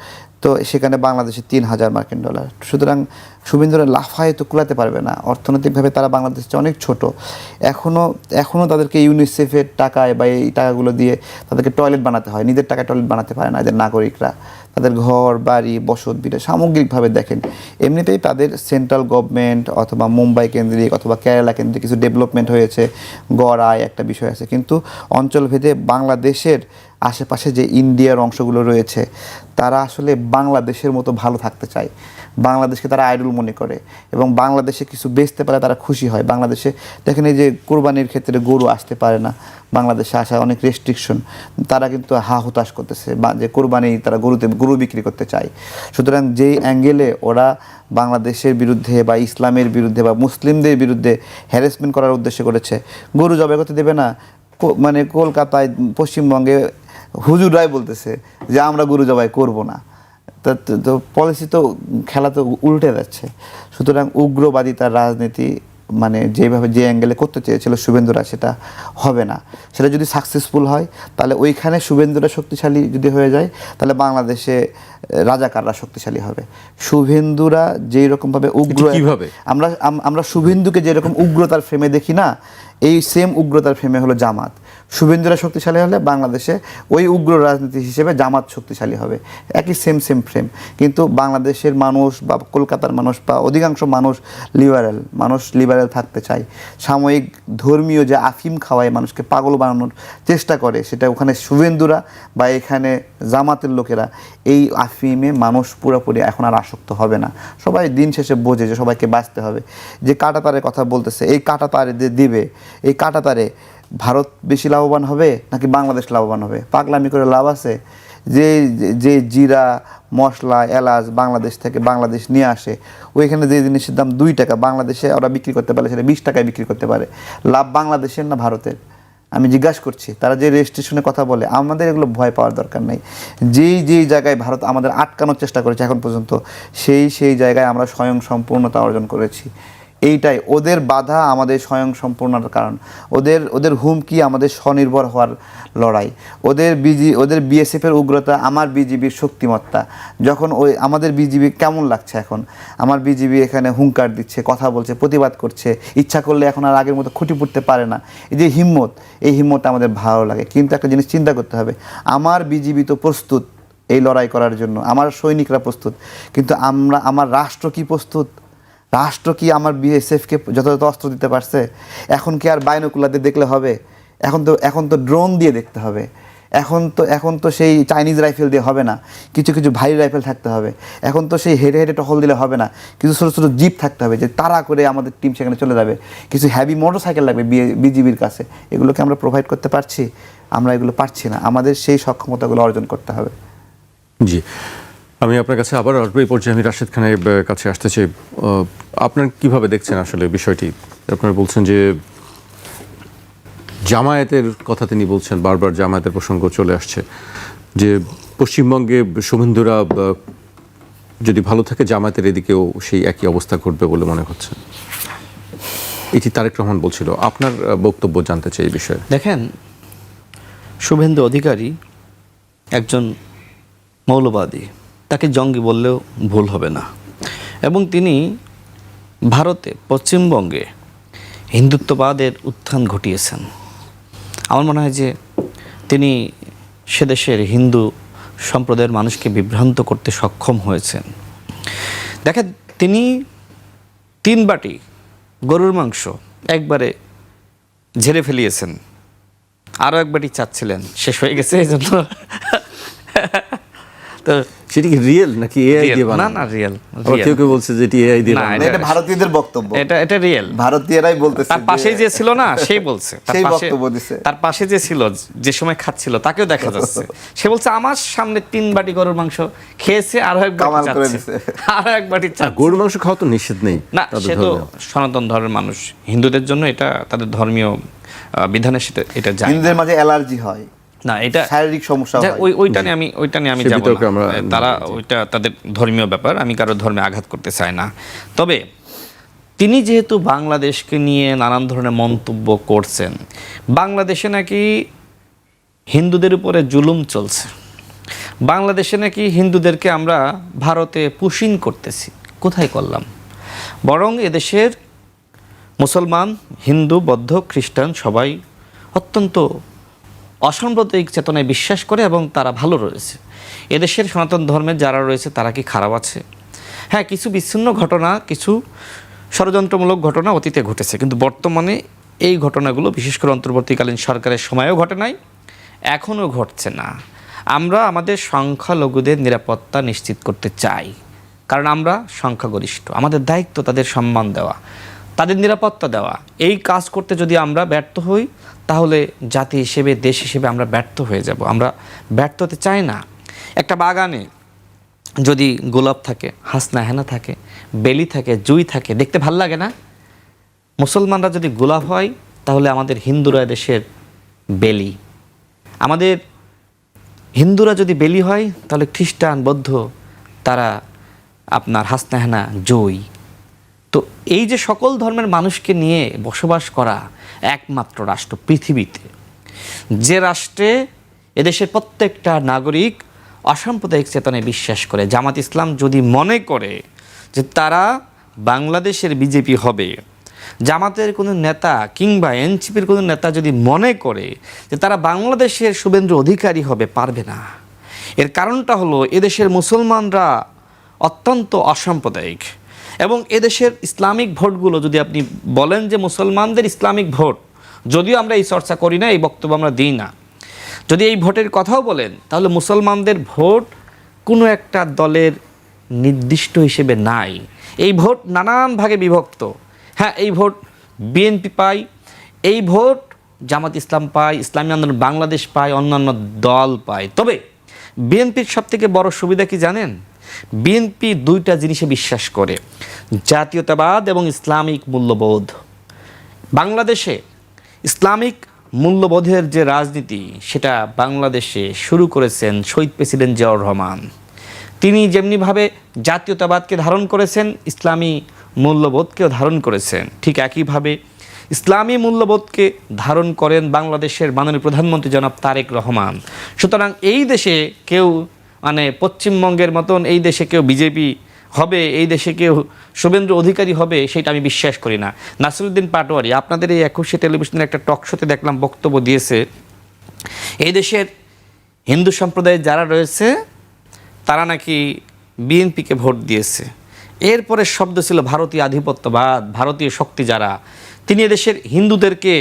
তো সেখানে বাংলাদেশে $3,000। সুতরাং শুভেন্দুরা লাফায় তো কুলাতে পারবে না, অর্থনৈতিকভাবে তারা বাংলাদেশে অনেক ছোট। এখনও তাদেরকে ইউনিসেফের টাকায় বা এই টাকাগুলো দিয়ে তাদেরকে টয়লেট বানাতে হয়, নিজের টাকায় টয়লেট বানাতে পারে না এদের নাগরিকরা। তাদের ঘর বাড়ি বসত ভিটা সামগ্রিকভাবে দেখেন, এমনিতেই তাদের সেন্ট্রাল গভর্নমেন্ট অথবা মুম্বাই কেন্দ্রিক অথবা কেরালা কেন্দ্রিক কিছু ডেভেলপমেন্ট হয়েছে, গড় আয় একটা বিষয় আছে, কিন্তু অঞ্চলভেদে বাংলাদেশের আশেপাশে যে ইন্ডিয়ার অংশগুলো রয়েছে তারা আসলে বাংলাদেশের মতো ভালো থাকতে চায়, বাংলাদেশকে তারা আইডল মনে করে, এবং বাংলাদেশে কিছু বেচতে পারে তারা খুশি হয়। বাংলাদেশে দেখেন এই যে কোরবানির ক্ষেত্রে গরু আসতে পারে না, বাংলাদেশে আসা অনেক রেস্ট্রিকশন, তারা কিন্তু হা হুতাশ করতেছে যে কোরবানি তারা গরু বিক্রি করতে চায়। সুতরাং যেই অ্যাঙ্গেলে ওরা বাংলাদেশের বিরুদ্ধে বা ইসলামের বিরুদ্ধে বা মুসলিমদের বিরুদ্ধে হ্যারাসমেন্ট করার উদ্দেশ্য করেছে, গরু জবাই করতে দেবে না। মানে কলকাতায় পশ্চিমবঙ্গে হুজুরাই বলতেছে যে আমরা গরু জবাই করব না। তো পলিসি তো খেলা তো উল্টে যাচ্ছে। সুতরাং উগ্রবাদী তার রাজনীতি মানে যেভাবে যে অ্যাঙ্গেলে করতে চেয়েছিল শুভেন্দুরা, সেটা হবে না। সেটা যদি সাকসেসফুল হয় তাহলে ওইখানে শুভেন্দুরা শক্তিশালী যদি হয়ে যায় তাহলে বাংলাদেশে রাজাকাররা শক্তিশালী হবে। শুভেন্দুরা যেই রকমভাবে উগ্র, আমরা শুভেন্দুকে যেরকম উগ্রতার ফ্রেমে দেখি না, এই সেম উগ্রতার ফ্রেমে হলো জামাত। শুভেন্দুরা শক্তিশালী হলে বাংলাদেশে ওই উগ্র রাজনীতি হিসেবে জামাত শক্তিশালী হবে, একই সেম ফ্রেম। কিন্তু বাংলাদেশের মানুষ বা কলকাতার মানুষ বা অধিকাংশ মানুষ লিবারেল থাকতে চায়। সাময়িক ধর্মীয় যে আফিম খাওয়ায় মানুষকে পাগল বানানোর চেষ্টা করে, সেটা ওখানে শুভেন্দুরা বা এখানে জামাতের লোকেরা, এই আফিমে মানুষ পুরোপুরি এখন আর আসক্ত হবে না। সবাই দিন শেষে বোঝে যে সবাইকে বাঁচতে হবে। যে কাঁটাতারের কথা বলতেছে, এই কাঁটাতারে দিবে, এই কাঁটাতারে ভারত বেশি লাভবান হবে নাকি বাংলাদেশ লাভবান হবে? পাগলামি করে লাভ আছে? যে জিরা মশলা এলাচ বাংলাদেশ নিয়ে আসে, ওইখানে যে জিনিসের দাম $2, বাংলাদেশে ওরা বিক্রি করতে পারে সেটা 20 টাকায় বিক্রি করতে পারে। লাভ বাংলাদেশের না ভারতের? আমি জিজ্ঞাসা করছি। তারা যে রেজিস্ট্রেশনে কথা বলে, আমাদের এগুলো ভয় পাওয়ার দরকার নেই। যেই জায়গায় ভারত আমাদের আটকানোর চেষ্টা করেছে এখন পর্যন্ত, সেই জায়গায় আমরা স্বয়ং সম্পূর্ণতা অর্জন করেছি। এইটাই ওদের বাধা আমাদের স্বয়ং সম্পূর্ণতার কারণ। ওদের হুমকি আমাদের স্বনির্ভর হওয়ার লড়াই। ওদের বিএসএফের উগ্রতা, আমার বিজিবির শক্তিমত্তা। যখন আমাদের বিজিবি কেমন লাগছে এখন, আমার বিজিবি এখানে হুঙ্কার দিচ্ছে, কথা বলছে, প্রতিবাদ করছে, ইচ্ছা করলে এখন আর আগের মতো খুঁটি পুঁততে পারে না। এই যে হিম্মত, এই হিম্মতটা আমাদের ভালো লাগে। কিন্তু একটা জিনিস চিন্তা করতে হবে, আমার বিজিবি তো প্রস্তুত এই লড়াই করার জন্য, আমার সৈনিকরা প্রস্তুত, কিন্তু আমার রাষ্ট্র কি প্রস্তুত? রাষ্ট্র কি আমার বিএসএফকে যথাযথ অস্ত্র দিতে পারছে? এখন কি আর বাইনোকুলারদের দেখলে হবে? এখন তো ড্রোন দিয়ে দেখতে হবে। এখন তো সেই চাইনিজ রাইফেল দিয়ে হবে না, কিছু ভারী রাইফেল থাকতে হবে। এখন তো সেই হেডে টহল দিলে হবে না, কিছু ছোটো জিপ থাকতে হবে যে তাড়া করে আমাদের টিম সেখানে চলে যাবে। কিছু হেভি মোটরসাইকেল লাগবে বিজিবির কাছে। এগুলোকে আমরা প্রোভাইড করতে পারছি? আমরা এগুলো পারছি না। আমাদের সেই সক্ষমতাগুলো অর্জন করতে হবে। জি, আমি আপনার কাছে আবার আসবো। এই পর্যায়ে আমি রাশেদ খানের কাছে আসতে চাই। আপনার কিভাবে দেখছেন আসলে বিষয়টি? আপনারা বলছেন যে জামায়াতের কথা তিনি বলছেন, বারবার জামায়াতের প্রসঙ্গ চলে আসছে, যে পশ্চিমবঙ্গে শুভেন্দুরা যদি ভালো থাকে জামায়াতের এদিকেও সেই একই অবস্থা ঘটবে বলে মনে হচ্ছে। এটি তারেক রহমান বলছিল। আপনার বক্তব্য জানতে চাই এই বিষয়ে। দেখেন, শুভেন্দু অধিকারী একজন মৌলবাদী, তাকে জঙ্গি বললেও ভুল হবে না। এবং তিনি ভারতে, পশ্চিমবঙ্গে হিন্দুত্ববাদের উত্থান ঘটিয়েছেন। আমার মনে হয় যে তিনি সে দেশের হিন্দু সম্প্রদায়ের মানুষকে বিভ্রান্ত করতে সক্ষম হয়েছেন। দেখেন, তিনি 3 বাটি গরুর মাংস একবারে ঝেড়ে ফেলিয়েছেন, আরও 1 বাটি চাচ্ছিলেন, শেষ হয়ে গেছে এই জন্য। তো সেটি কি রিয়েল নাকি এআই দিয়ে না বানানো? না, রিয়েল। কেউ কেউ বলছে যে এটি এআই দিয়ে না, বানানো। এটা ভারতীয়দের বক্তব্য, এটা রিয়েল। ভারতীয়রাই বলতেছে। তার পাশেই যে ছিল না, সেই বলছে। সেই বক্তব্য দিছে। তার পাশে যে ছিল, যে সময় খাচ্ছিল, তাকেও দেখা যাচ্ছে। সে বলছে আমার সামনে 3 বাটি গরুর মাংস খেয়েছে, আরো 1 বাটি কামাল করে চাচ্ছে, দিছে। আরো 1 বাটি চাচ্ছে। গরুর মাংস খাওয়া তো নিষেধ নেই না, তাদের সে তো ধর্মে। সনাতন ধর্মের মানুষ, হিন্দুদের জন্য এটা তাদের ধর্মীয় বিধানের সাথে এটা যায় না। হিন্দুদের মাঝে অ্যালার্জি হয়, না, এটা শারীরিক সমস্যা যাক, হয়। ওইটা নিয়ে আমি সে যাব বিতর্কে না। আমরা তারা ওইটা তাদের ধর্মীয় ব্যাপার, আমি কারো ধর্মে আঘাত করতে চাই না। তবে তিনি যেহেতু বাংলাদেশকে নিয়ে নানান ধরনের মন্তব্য করছেন, বাংলাদেশে নাকি হিন্দুদের উপরে জুলুম চলছে, বাংলাদেশে নাকি হিন্দুদেরকে আমরা ভারতে পুশিং করতেছি, কোথায় করলাম? বরং এদেশের মুসলমান, হিন্দু, বৌদ্ধ, খ্রিস্টান সবাই অত্যন্ত অসাম্প্রদায়িক চেতনায় বিশ্বাস করে এবং তারা ভালো রয়েছে। এদেশের সনাতন ধর্মের যারা রয়েছে তারা কি খারাপ আছে? হ্যাঁ, কিছু বিচ্ছিন্ন ঘটনা, কিছু ষড়যন্ত্রমূলক ঘটনা অতীতে ঘটেছে, কিন্তু বর্তমানে এই ঘটনাগুলো বিশেষ করে অন্তর্বর্তীকালীন সরকারের সময়েও ঘটে নাই, এখনও ঘটছে না। আমরা আমাদের সংখ্যালঘুদের নিরাপত্তা নিশ্চিত করতে চাই, কারণ আমরা সংখ্যাগরিষ্ঠ। আমাদের দায়িত্ব তাদের সম্মান দেওয়া, তাদের নিরাপত্তা দেওয়া। এই কাজ করতে যদি আমরা ব্যর্থ হই, তাহলে জাতি হিসেবে, দেশ হিসেবে আমরা ব্যর্থ হয়ে যাব। আমরা ব্যর্থ হতে চাই না। একটা বাগানে যদি গোলাপ থাকে, হাসনা হেনা থাকে, বেলি থাকে, জুই থাকে, দেখতে ভাল লাগে না? মুসলমানরা যদি গোলাপ হয়, তাহলে আমাদের হিন্দুরা দেশের বেলি। আমাদের হিন্দুরা যদি বেলি হয়, তাহলে খ্রিস্টান, বৌদ্ধ তারা আপনার হাসনা হেনা, জুই। তো এই যে সকল ধর্মের মানুষকে নিয়ে বসবাস করা একমাত্র রাষ্ট্র পৃথিবীতে, যে রাষ্ট্রে এদেশের প্রত্যেকটা নাগরিক অসাম্প্রদায়িক চেতনায় বিশ্বাস করে। জামাত ইসলাম যদি মনে করে যে তারা বাংলাদেশের বিজেপি হবে, জামাতের কোনো নেতা কিংবা এনসিপির কোনো নেতা যদি মনে করে যে তারা বাংলাদেশের শুভেন্দু অধিকারী হবে, পারবে না। এর কারণটা হলো এদেশের মুসলমানরা অত্যন্ত অসাম্প্রদায়িক, এবং এদেশের ইসলামিক ভোটগুলো যদি আপনি বলেন যে মুসলমানদের ইসলামিক ভোট, যদিও আমরা এই চর্চা করি না, এই বক্তব্য আমরা দিই না, যদি এই ভোটের কথাও বলেন, তাহলে মুসলমানদের ভোট কোনো একটা দলের নির্দিষ্ট হিসেবে নাই। এই ভোট নানান ভাগে বিভক্ত। হ্যাঁ, এই ভোট বিএনপি পায়, এই ভোট জামাত ইসলাম পায়, ইসলামী আন্দোলন বাংলাদেশ পায়, অন্যান্য দল পায়। তবে বিএনপির সবথেকে বড় সুবিধা কি জানেন? বিএনপি 2টা জিনিসে বিশ্বাস করে, জাতীয়তাবাদ এবং ইসলামিক মূল্যবোধ। বাংলাদেশে ইসলামিক মূল্যবোধের যে রাজনীতি, সেটা বাংলাদেশে শুরু করেছেন শহীদ প্রেসিডেন্ট জিয়াউর রহমান। তিনি যেমনিভাবে জাতীয়তাবাদকে ধারণ করেছেন, ইসলামী মূল্যবোধকেও ধারণ করেছেন, ঠিক একইভাবে ইসলামী মূল্যবোধকে ধারণ করেন বাংলাদেশের মাননীয় প্রধানমন্ত্রী জনাব তারেক রহমান। সুতরাং এই দেশে কেউ পশ্চিমবঙ্গের মতন এই দেশে কেউ বিজেপি হবে, এই দেশে কেউ শুভেন্দু অধিকারী হবে, সেটা আমি বিশ্বাস করি না। নাসিরুদ্দিন পাটোয়ারি আপনাদের এই 21 টেলিভিশনের একটা টক শোতে দেখলাম বক্তব্য দিয়েছে, এই দেশের হিন্দু সম্প্রদায়ের যারা রয়েছে তারা নাকি বিএনপিকে ভোট দিয়েছে। এরপরে শব্দ ছিল ভারতীয় আধিপত্যবাদ, ভারতীয় শক্তি যারা, তিনি এদেশের হিন্দুদেরকে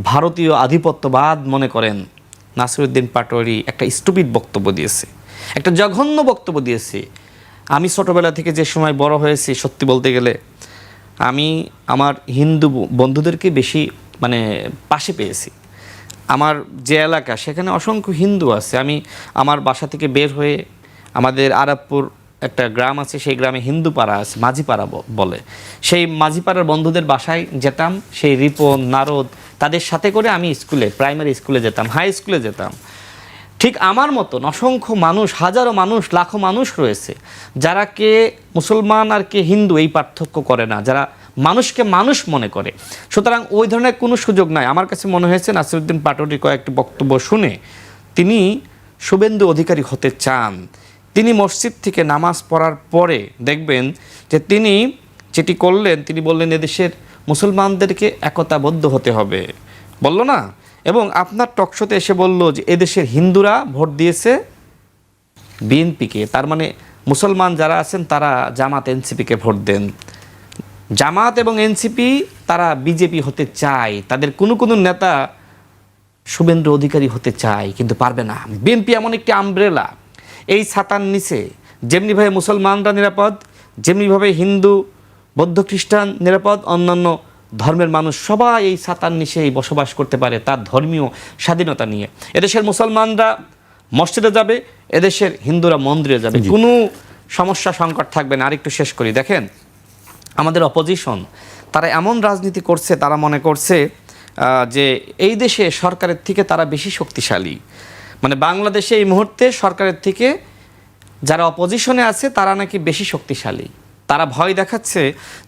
ভারতীয় আধিপত্যবাদ মনে করেন। নাসিরুদ্দিন পাটোয়ারি একটা স্টুপিড বক্তব্য দিয়েছে, একটা জঘন্য বক্তব্য দিয়েছে। আমি ছোটোবেলা থেকে যে সময় বড় হয়েছি, সত্যি বলতে গেলে আমি আমার হিন্দু বন্ধুদেরকে বেশি পাশে পেয়েছি। আমার যে এলাকা, সেখানে অসংখ্য হিন্দু আছে। আমি আমার বাসা থেকে বের হয়ে আমাদের আরবপুর একটা গ্রাম আছে, সেই গ্রামে হিন্দু পাড়া আছে, মাঝিপাড়া বলে। সেই মাঝিপাড়ার বন্ধুদের বাসায় যেতাম, সেই রিপন নারদ তাদের সাথে করে আমি স্কুলে, প্রাইমারি স্কুলে যেতাম, হাই স্কুলে যেতাম। ঠিক আমার মতন অসংখ্য মানুষ, হাজারো মানুষ, লাখো মানুষ রয়েছে যারা কে মুসলমান আর কে হিন্দু এই পার্থক্য করে না, যারা মানুষকে মানুষ মনে করে। সুতরাং ওই ধরনের কোনো সুযোগ নাই। আমার কাছে মনে হয়েছে নাসিরউদ্দিন পাটোয়ারির কয়েকটি বক্তব্য শুনে তিনি শুভেন্দু অধিকারী হতে চান। তিনি মসজিদ থেকে নামাজ পড়ার পরে দেখবেন যে তিনি যেটি করলেন, তিনি বললেন এদেশের মুসলমানদেরকে একতাবদ্ধ হতে হবে, বলল না? এবং আপনার টকশোতে এসে বলল যে এদেশের হিন্দুরা ভোট দিয়েছে বিএনপিকে, তার মানে মুসলমান যারা আছেন তারা জামাত এনসিপিকে ভোট দেন। জামাত এবং এনসিপি তারা বিজেপি হতে চায়, তাদের কোনো কোনো নেতা শুভেন্দু অধিকারী হতে চায় কিন্তু পারবে না। বিএনপি এমন একটি আমব্রেলা, এই ছাতার নিচে যেমনিভাবে মুসলমানরা নিরাপদ, যেমনিভাবে হিন্দু বৌদ্ধ খ্রিস্টান নিরাপদ, অন্যান্য ধর্মের মানুষ সবাই এই ছাতার নিচেই বসবাস করতে পারে তার ধর্মীয় স্বাধীনতা নিয়ে। এদেশের মুসলমানরা মসজিদে যাবে, এদেশের হিন্দুরা মন্দিরে যাবে, কোনো সমস্যা সংকট থাকবে না। আরেকটু শেষ করি, দেখেন আমাদের অপোজিশন তারা এমন রাজনীতি করছে, তারা মনে করছে যে এই দেশে সরকারের থেকে তারা বেশি শক্তিশালী। মানে বাংলাদেশে এই মুহূর্তে সরকারের থেকে যারা অপোজিশনে আছে তারা নাকি বেশি শক্তিশালী। তারা ভয় দেখাচ্ছে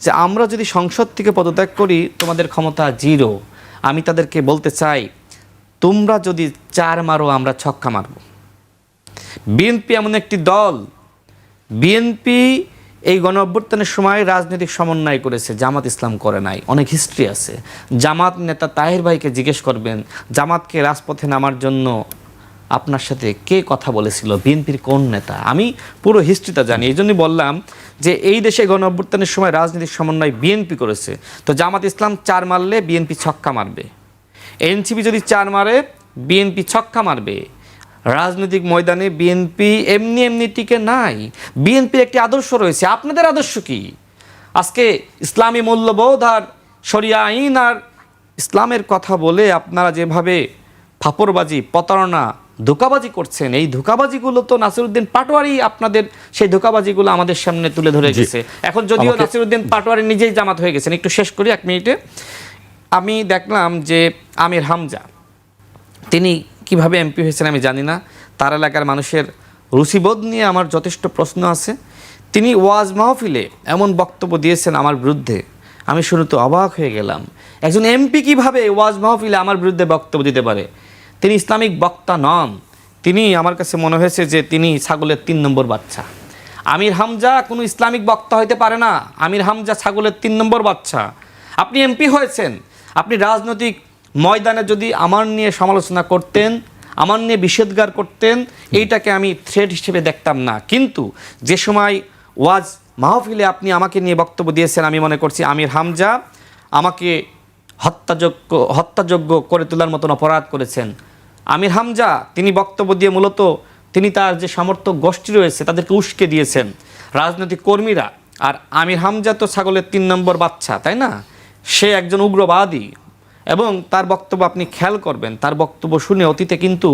যে আমরা যদি সংসদ থেকে পদত্যাগ করি তোমাদের ক্ষমতা জিরো। আমি তাদেরকে বলতে চাই, তোমরা যদি 4 মারো আমরা ছক্কা মারব। বিএনপি এমন একটি দল, বিএনপি এই গণ অভ্যুত্থানের সময় রাজনৈতিক সমন্বয় করেছে, জামাত ইসলাম করে নাই। অনেক হিস্ট্রি আছে। জামাত নেতা তাহের ভাইকে জিজ্ঞেস করবেন জামাতকে রাজপথে নামার জন্য আপনার সাথে কে কথা বলেছিল, বিএনপির কোন নেতা। আমি পুরো হিস্ট্রিটা জানি, এই জন্যই বললাম যে এই দেশে গণ অভ্যুত্থানের সময় রাজনৈতিক সমন্বয় বিএনপি করেছে। তো জামাত ইসলাম 4 মারলে বিএনপি ছক্কা মারবে, এনসিপি যদি 4 মারে বিএনপি ছক্কা মারবে। রাজনৈতিক ময়দানে বিএনপি এমনি এমনি টিকে নাই। বিএনপির একটি আদর্শ রয়েছে। আপনাদের আদর্শ কি? আজকে ইসলামী মূল্যবোধ আর শরিয়া আইন আর ইসলামের কথা বলে আপনারা যেভাবে ফাপড়বাজি, প্রতারণা, ধোঁকাবাজি করছেন, এই ধোঁকাবাজিগুলো তো নাসিরউদ্দিন পাটোয়ারি আপনাদের সেই ধোঁকাবাজিগুলো আমাদের সামনে তুলে ধরে গেছে। এখন যদিও নাসিরউদ্দিন পাটোয়ারি নিজেই জামাত হয়ে গেছেন। একটু শেষ করি 1 মিনিটে। আমি দেখলাম যে আমির হামজা তিনি কিভাবে এমপি হয়েছেন আমি জানি না, তার এলাকার মানুষের রুচিবোধ নিয়ে আমার যথেষ্ট প্রশ্ন আছে। তিনি ওয়াজ মাহফিলে এমন বক্তব্য দিয়েছেন আমার বিরুদ্ধে, আমি শুনে তো অবাক হয়ে গেলাম। একজন এমপি কিভাবে ওয়াজ মাহফিলে আমার বিরুদ্ধে বক্তব্য দিতে পারে? তিনি ইসলামিক বক্তা নন। তিনি, আমার কাছে মনে হয়েছে যে তিনি ছাগলের 3 নম্বর বাচ্চা। আমির হামজা কোনো ইসলামিক বক্তা হইতে পারে না। আমির হামজা ছাগলের 3 নম্বর বাচ্চা। আপনি এমপি হয়েছেন, আপনি রাজনৈতিক ময়দানে যদি আমার নিয়ে সমালোচনা করতেন, আমার নিয়ে নিষেধাজ্ঞা করতেন, এইটাকে আমি থ্রেট হিসেবে দেখতাম না। কিন্তু যে সময় ওয়াজ মাহফিলে আপনি আমাকে নিয়ে বক্তব্য দিয়েছেন, আমি মনে করছি আমির হামজা আমাকে হত্যাযোগ্য করে তোলার মতন অপরাধ করেছেন। আমির হামজা তিনি বক্তব্য দিয়ে মূলত তিনি তার যে সমর্থক গোষ্ঠী রয়েছে তাদেরকে উস্কে দিয়েছেন, রাজনৈতিক কর্মীরা। আর আমির হামজা তো ছাগলের 3 নম্বর বাচ্চা, তাই না? সে একজন উগ্রবাদী। এবং তার বক্তব্য আপনি খেয়াল করবেন, তার বক্তব্য শুনে অতীতে কিন্তু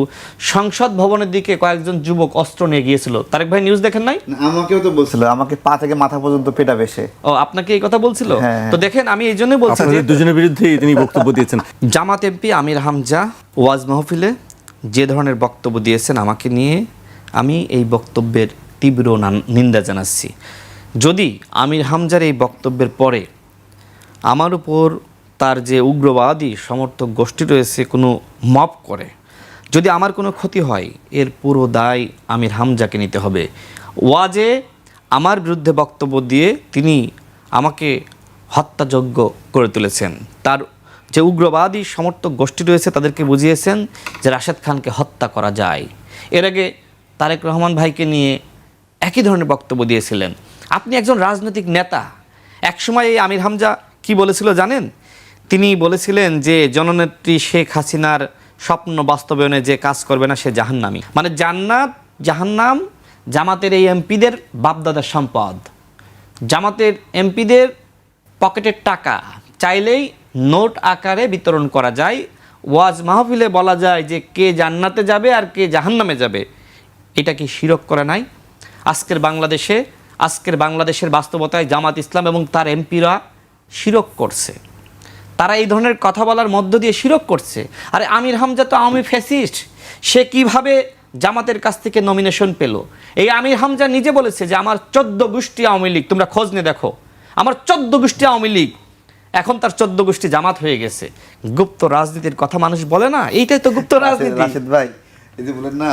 সংসদ ভবনের দিকে কয়েকজন যুবক অস্ত্র নিয়ে গিয়েছিল। তারেক ভাই নিউজ দেখেন নাই? আমাকেও তো বলছিল, আমাকে পা থেকে মাথা পর্যন্ত পেটা বেশে। ও, আপনাকে এই কথা বলছিল? হ্যাঁ। তো দেখেন, আমি এই জন্যই বলছি যে দুজনের বিরুদ্ধেই তিনি বক্তব্য দিয়েছেন। জামাত এমপি আমির হামজা ওয়াজ মাহফিলে যে ধরনের বক্তব্য দিয়েছেন আমাকে নিয়ে, আমি এই বক্তব্যের তীব্র নিন্দা জানাচ্ছি। যদি আমির হামজার এই বক্তব্যের পরে আমার উপর তার যে উগ্রবাদী সমর্থক গোষ্ঠী রয়েছে কোনো মব করে, যদি আমার কোনো ক্ষতি হয়, এর পুরো দায় আমির হামজাকে নিতে হবে। ওয়াজে আমার বিরুদ্ধে বক্তব্য দিয়ে তিনি আমাকে হত্যাযোগ্য করে তুলেছেন। তার যে উগ্রবাদী সমর্থক গোষ্ঠী রয়েছে তাদেরকে বুঝিয়েছেন যে রাশেদ খানকে হত্যা করা যায়। এর আগে তারেক রহমান ভাইকে নিয়ে একই ধরনের বক্তব্য দিয়েছিলেন। আপনি একজন রাজনৈতিক নেতা। একসময় এই আমির হামজা কি বলেছিল জানেন? তিনি বলেছিলেন যে জননেত্রী শেখ হাসিনার স্বপ্ন বাস্তবায়নে যে কাজ করবে না সে জাহান্নামী। মানে জান্নাত জাহান্নাম জামাতের এই এমপিদের বাপদাদার সম্পদ। জামাতের এমপিদের পকেটের টাকা চাইলেই নোট আকারে বিতরণ করা যায়। ওয়াজ মাহফিলে বলা যায় যে কে জান্নাতে যাবে আর কে জাহান্নামে যাবে। এটা কি শিরক করে নাই? আজকের বাংলাদেশের বাস্তবতায় জামাত ইসলাম এবং তার এমপিরা শিরক করছে। তারা এই ধরনের কথা বলার মধ্য দিয়ে শিরক করছে। আরে আমির হামজা তো আওয়ামী ফ্যাসিস্ট, সে কিভাবে জামাতের কাছ থেকে নমিনেশন পেল? এই আমির হামজা নিজে বলেছে যে আমার 14 গোষ্ঠী আওয়ামী লীগ, তোমরা খোঁজ নিয়ে দেখো, আমার 14 গোষ্ঠী আওয়ামী লীগ, এখন তার 14 গোষ্ঠী জামাত হয়ে গেছে। গুপ্ত রাজনীতির কথা মানুষ বলে না, এইটাই তো গুপ্ত রাজনীতি। রাশেদ ভাই, এই যে বলেন না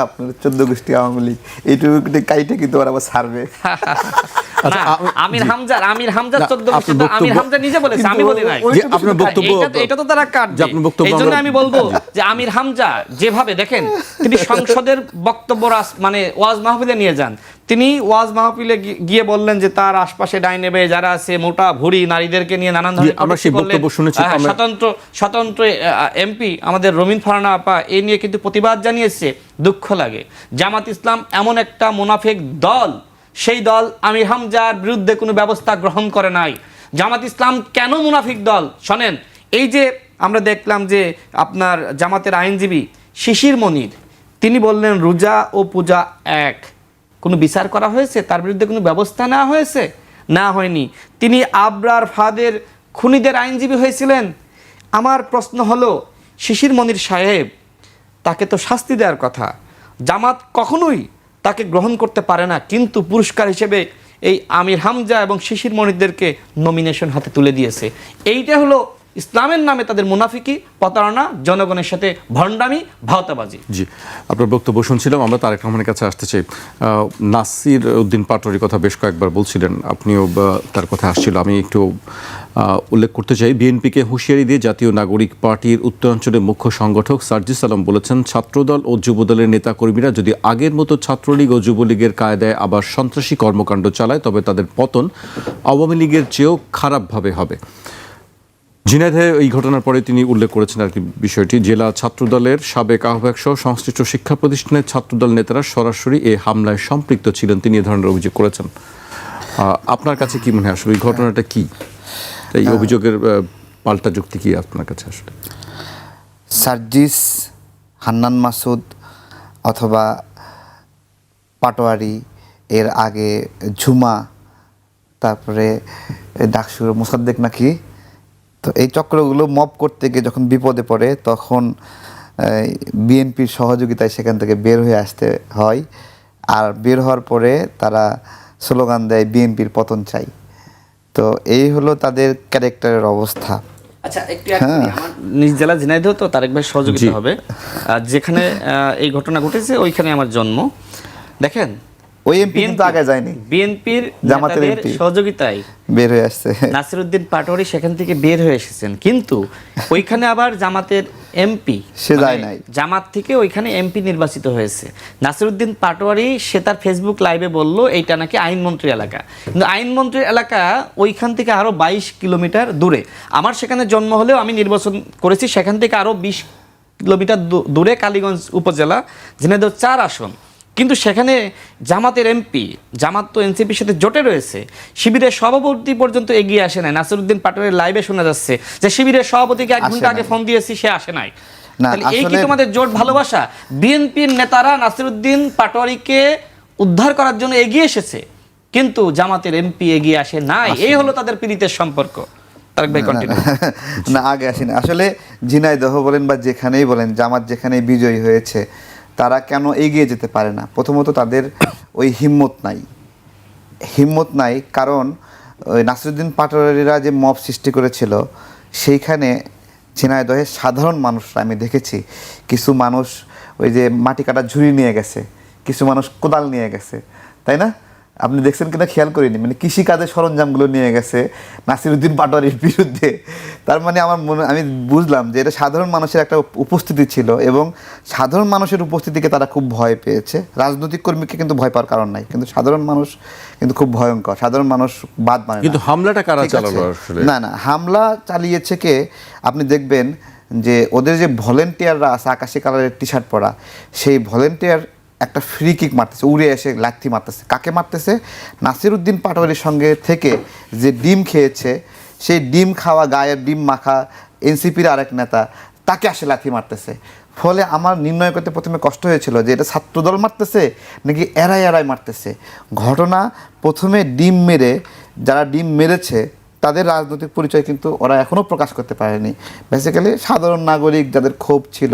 আপনার 14 গোষ্ঠী আওয়ামী লীগ, এইটুকু কাইটে কিন্তু ওরা আবার ছাড়বে। না, আমির হামজা 14 গোষ্ঠী তো আমির হামজা নিজে বলেছে, আমি বলি নাই। আপনার বক্তব্য এটা তো তারা কাটবে। এইজন্য আমি বলবো যে আমির হামজা যেভাবে দেখেন তিনি সংসদের বক্তব্য মানে ওয়াজ মাহফিলে নিয়ে যান, তিনি ওয়াজ মাহফিলে গিয়ে বললেন যে তার আশপাশে ডাইনে বেয়ে যারা আছে মোটা ভুড়ি নারীদেরকে নিয়ে নানান ধরনের আমরা সেই বক্তব্য শুনেছি। স্বতন্ত্র এমপি আমাদের রমিন ফারহানা আপা এই নিয়ে কিন্তু প্রতিবাদ জানিয়েছে। দুঃখ লাগে, জামাত ইসলাম এমন একটা মুনাফিক দল, সেই দল আমির হামজার বিরুদ্ধে কোনো ব্যবস্থা গ্রহণ করে নাই। জামাত ইসলাম কেন মুনাফিক দল শোনেন, এই যে আমরা দেখলাম যে আপনার জামাতের আইনজীবী শিশির মনির, তিনি বললেন রোজা ও পূজা এক, কোনো বিচার করা হয়েছে, তার বিরুদ্ধে কোনো ব্যবস্থা নেওয়া হয়েছে? না, হয়নি। তিনি আবরার ফাদের খুনিদের আইনজীবী হয়েছিলেন। আমার প্রশ্ন হলো, শিশির মনির সাহেব, তাকে তো শাস্তি দেওয়ার কথা, জামাত কখনোই তাকে গ্রহণ করতে পারে না, কিন্তু পুরস্কার হিসেবে এই আমির হামজা এবং শিশির মনিরদেরকে নমিনেশন হাতে তুলে দিয়েছে। এইটা হলো ইসলামের নামে তাদের মুনাফিকি, প্রতারণা, জনগণের সাথে ভণ্ডামি, ভাওতাবাজি। জি, আপনার বক্তব্য শুনছিলাম। আমরা তারেক রহমানের কাছে আসতে চাই। নাসির উদ্দিন পাটোয়ারির কথা বেশ কয়েকবার বলছিলেন, আপনিও তার কথা আসছিল, আমি একটু উল্লেখ করতে চাই। বিএনপিকে হুঁশিয়ারি দিয়ে জাতীয় নাগরিক পার্টির উত্তরাঞ্চলের মুখ্য সংগঠক সার্জিস আলম বলেছেন, ছাত্রদল ও যুবদলের নেতাকর্মীরা যদি আগের মতো ছাত্রলীগ ও যুবলীগের কায়দায় আবার সন্ত্রাসী কর্মকাণ্ড চালায়, তবে তাদের পতন আওয়ামী লীগের চেয়েও খারাপভাবে হবে। ঝিনাইদহে এই ঘটনার পরে তিনি উল্লেখ করেছেন আর কি বিষয়টি, জেলা ছাত্রদলের সাবেক আহ্বায়ক সহ সংশ্লিষ্ট শিক্ষা প্রতিষ্ঠানের ছাত্রদল নেতারা সরাসরি এই হামলায় সম্পৃক্ত ছিলেন, তিনি এ ধরনের অভিযোগ করেছেন। আপনার কাছে কি মনে হয় আসলে এই ঘটনাটা কি, এই অভিযোগের পাল্টা যুক্তি কি আপনার কাছে আসলে? সার্জিস, হান্নান মাসুদ অথবা পাটোয়ারি, এর আগে ঝুমা, তারপরে ডাকসুর মোসাদ্দেক নাকি, তো এই চক্রগুলো মব করতে গিয়ে যখন বিপদে পড়ে তখন বিএনপির সহযোগিতায় সেখান থেকে বের হয়ে আসতে হয়। আর বের হওয়ার পরে তারা স্লোগান দেয় বিএনপির পতন চাই। তো এই হলো তাদের ক্যারেক্টারের অবস্থা। আচ্ছা, একটু আমার নিজ জেলা ঝিনাইদহ, তো তারেক ভাই সহযোগিতা হবে। যেখানে এই ঘটনা ঘটেছে ওইখানে আমার জন্ম। দেখেন, ওই এমপি কিন্তু আগে যায়নি, বিএনপির জামাতের নেতাদের সহযোগিতায় বের হয়ে আসছে। নাসির উদ্দিন পাটোয়ারি সেখান থেকে বের হয়ে এসেছেন, কিন্তু ওইখানে আবার জামাতের এমপি, সে যায় নাই, জামাত থেকে ওইখানে এমপি নির্বাচিত হয়েছে। নাসির উদ্দিন পাটোয়ারি সে তার ফেসবুক লাইভে বলল এইটা নাকি আইনমন্ত্রী এলাকা, কিন্তু আইনমন্ত্রীর এলাকা ওইখান থেকে আরো 22 কিলোমিটার দূরে। আমার সেখানে জন্ম হলেও আমি নির্বাচন করেছি সেখান থেকে আরো 20 কিলোমিটার দূরে, কালীগঞ্জ উপজেলা, ঝিনাইদহ 4 আসন। কিন্তু সেখানে জামাতের এমপি, জামাত তো এনসিপির সাথে জোটে রয়েছে, শিবিরের সভাপতি পর্যন্ত এগিয়ে আসে নাই। নাসির উদ্দিন পাটোয়ারির লাইভে শোনা যাচ্ছে যে শিবিরের সভাপতিকে 1 ঘন্টা আগে ফোন দিয়েছি, সে আসে নাই। তাহলে এই কি তোমাদের জোট ভালোবাসা? বিএনপির নেতারা নাসির উদ্দিন পাটোয়ারিকে উদ্ধার করার জন্য এগিয়ে এসেছে, কিন্তু জামাতের এমপি এগিয়ে আসে নাই। এই হলো তাদের পীড়িতের সম্পর্ক। তারেক ভাই কন্টিনিউ। না, আগে আসেনি আসলে। ঝিনাইদহ বলেন বা যেখানেই বলেন, জামাত যেখানেই বিজয়ী হয়েছে, তারা কেন এগিয়ে যেতে পারে না? প্রথমত তাদের ওই হিম্মত নাই, কারণ ওই নাসিরুদ্দিন পাটোয়ারিরা যে মব সৃষ্টি করেছিল, সেইখানে ঝিনাইদহের সাধারণ মানুষরা, আমি দেখেছি কিছু মানুষ ওই যে মাটি কাটার ঝুড়ি নিয়ে গেছে, কিছু মানুষ কোদাল নিয়ে গেছে, তাই না? আপনি দেখছেন কিনা খেয়াল করিনি, মানে কৃষিকাজের সরঞ্জামগুলো নিয়ে গেছে নাসিরুদ্দিন পাটোয়ারির বিরুদ্ধে। তার মানে আমি বুঝলাম যে এটা সাধারণ মানুষের একটা উপস্থিতি ছিল, এবং সাধারণ মানুষের উপস্থিতিকে তারা খুব ভয় পেয়েছে। রাজনৈতিক কর্মীকে কিন্তু ভয় পাওয়ার কারণ নাই, কিন্তু সাধারণ মানুষ কিন্তু খুব ভয়ঙ্কর। সাধারণ মানুষ বাদ মানে কিন্তু হামলাটা কারা চালালো আসলে? না, হামলা চালিয়েছে কে? আপনি দেখবেন যে ওদের যে ভলেন্টিয়াররা আছে আকাশি কালারের টি শার্ট পরা, সেই ভলেন্টিয়ার একটা ফ্রি কিক মারতেছে, উড়ে এসে লাথি মারতেছে। কাকে মারতেছে? নাসির উদ্দিন পাটোয়ারির সঙ্গে থেকে যে ডিম খেয়েছে, সেই ডিম খাওয়া, গায়ের ডিম মাখা এনসিপির আরেক নেতা, তাকে আসে লাথি মারতেছে। ফলে আমার নির্ণয় করতে প্রথমে কষ্ট হয়েছিল যে এটা ছাত্রদল মারতেছে নাকি এরাই মারতেছে। ঘটনা প্রথমে ডিম মেরে, যারা ডিম মেরেছে তাদের রাজনৈতিক পরিচয় কিন্তু ওরা এখনও প্রকাশ করতে পারেনি। বেসিক্যালি সাধারণ নাগরিক যাদের ক্ষোভ ছিল,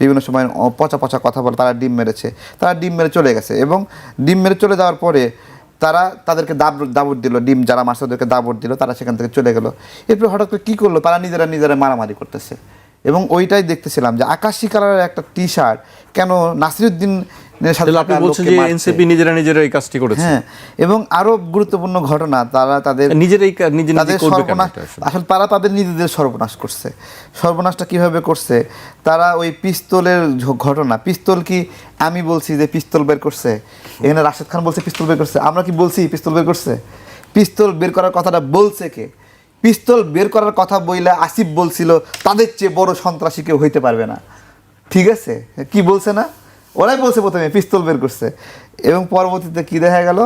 বিভিন্ন সময় পচা পচা কথা বলে, তারা ডিম মেরেছে, তারা ডিম মেরে চলে গেছে। এবং ডিম মেরে চলে যাওয়ার পরে তারা তাদেরকে দাবড় দিল, ডিম যারা মারছে ওদেরকে দাবড় দিল, তারা সেখান থেকে চলে গেল। এরপর হঠাৎ করে কী করলো, তারা নিজেরা মারামারি করতেছে। এবং ওইটাই দেখতেছিলাম যে আকাশি কালারের একটা টি শার্ট কেন নাসিরুদ্দিন আপনি বলছেন যে এনসিপি নিজেরা এই কাজটি করেছে। হ্যাঁ, এবং আরো গুরুত্বপূর্ণ ঘটনা, তারা তাদের সর্বনাশ, আসলে তারা তাদের নিজেদের সর্বনাশ করছে। সর্বনাশটা কিভাবে করছে, তারা ওই পিস্তলের ঘটনা, পিস্তল কি আমি বলছি যে পিস্তল বের করছে, এখানে রাশেদ খান বলছে পিস্তল বের করছে, আমরা কি বলছি পিস্তল বের করছে? পিস্তল বের করার কথাটা বলছে কে? পিস্তল বের করার কথা বইলা আসিফ বলছিল তাদের চেয়ে বড় সন্ত্রাসী কেউ হইতে পারবে না। ঠিক আছে, কি বলছে না? ওরাই বলছে প্রথমে পিস্তল বের করছে। এবং পরবর্তীতে কি দেখা গেল,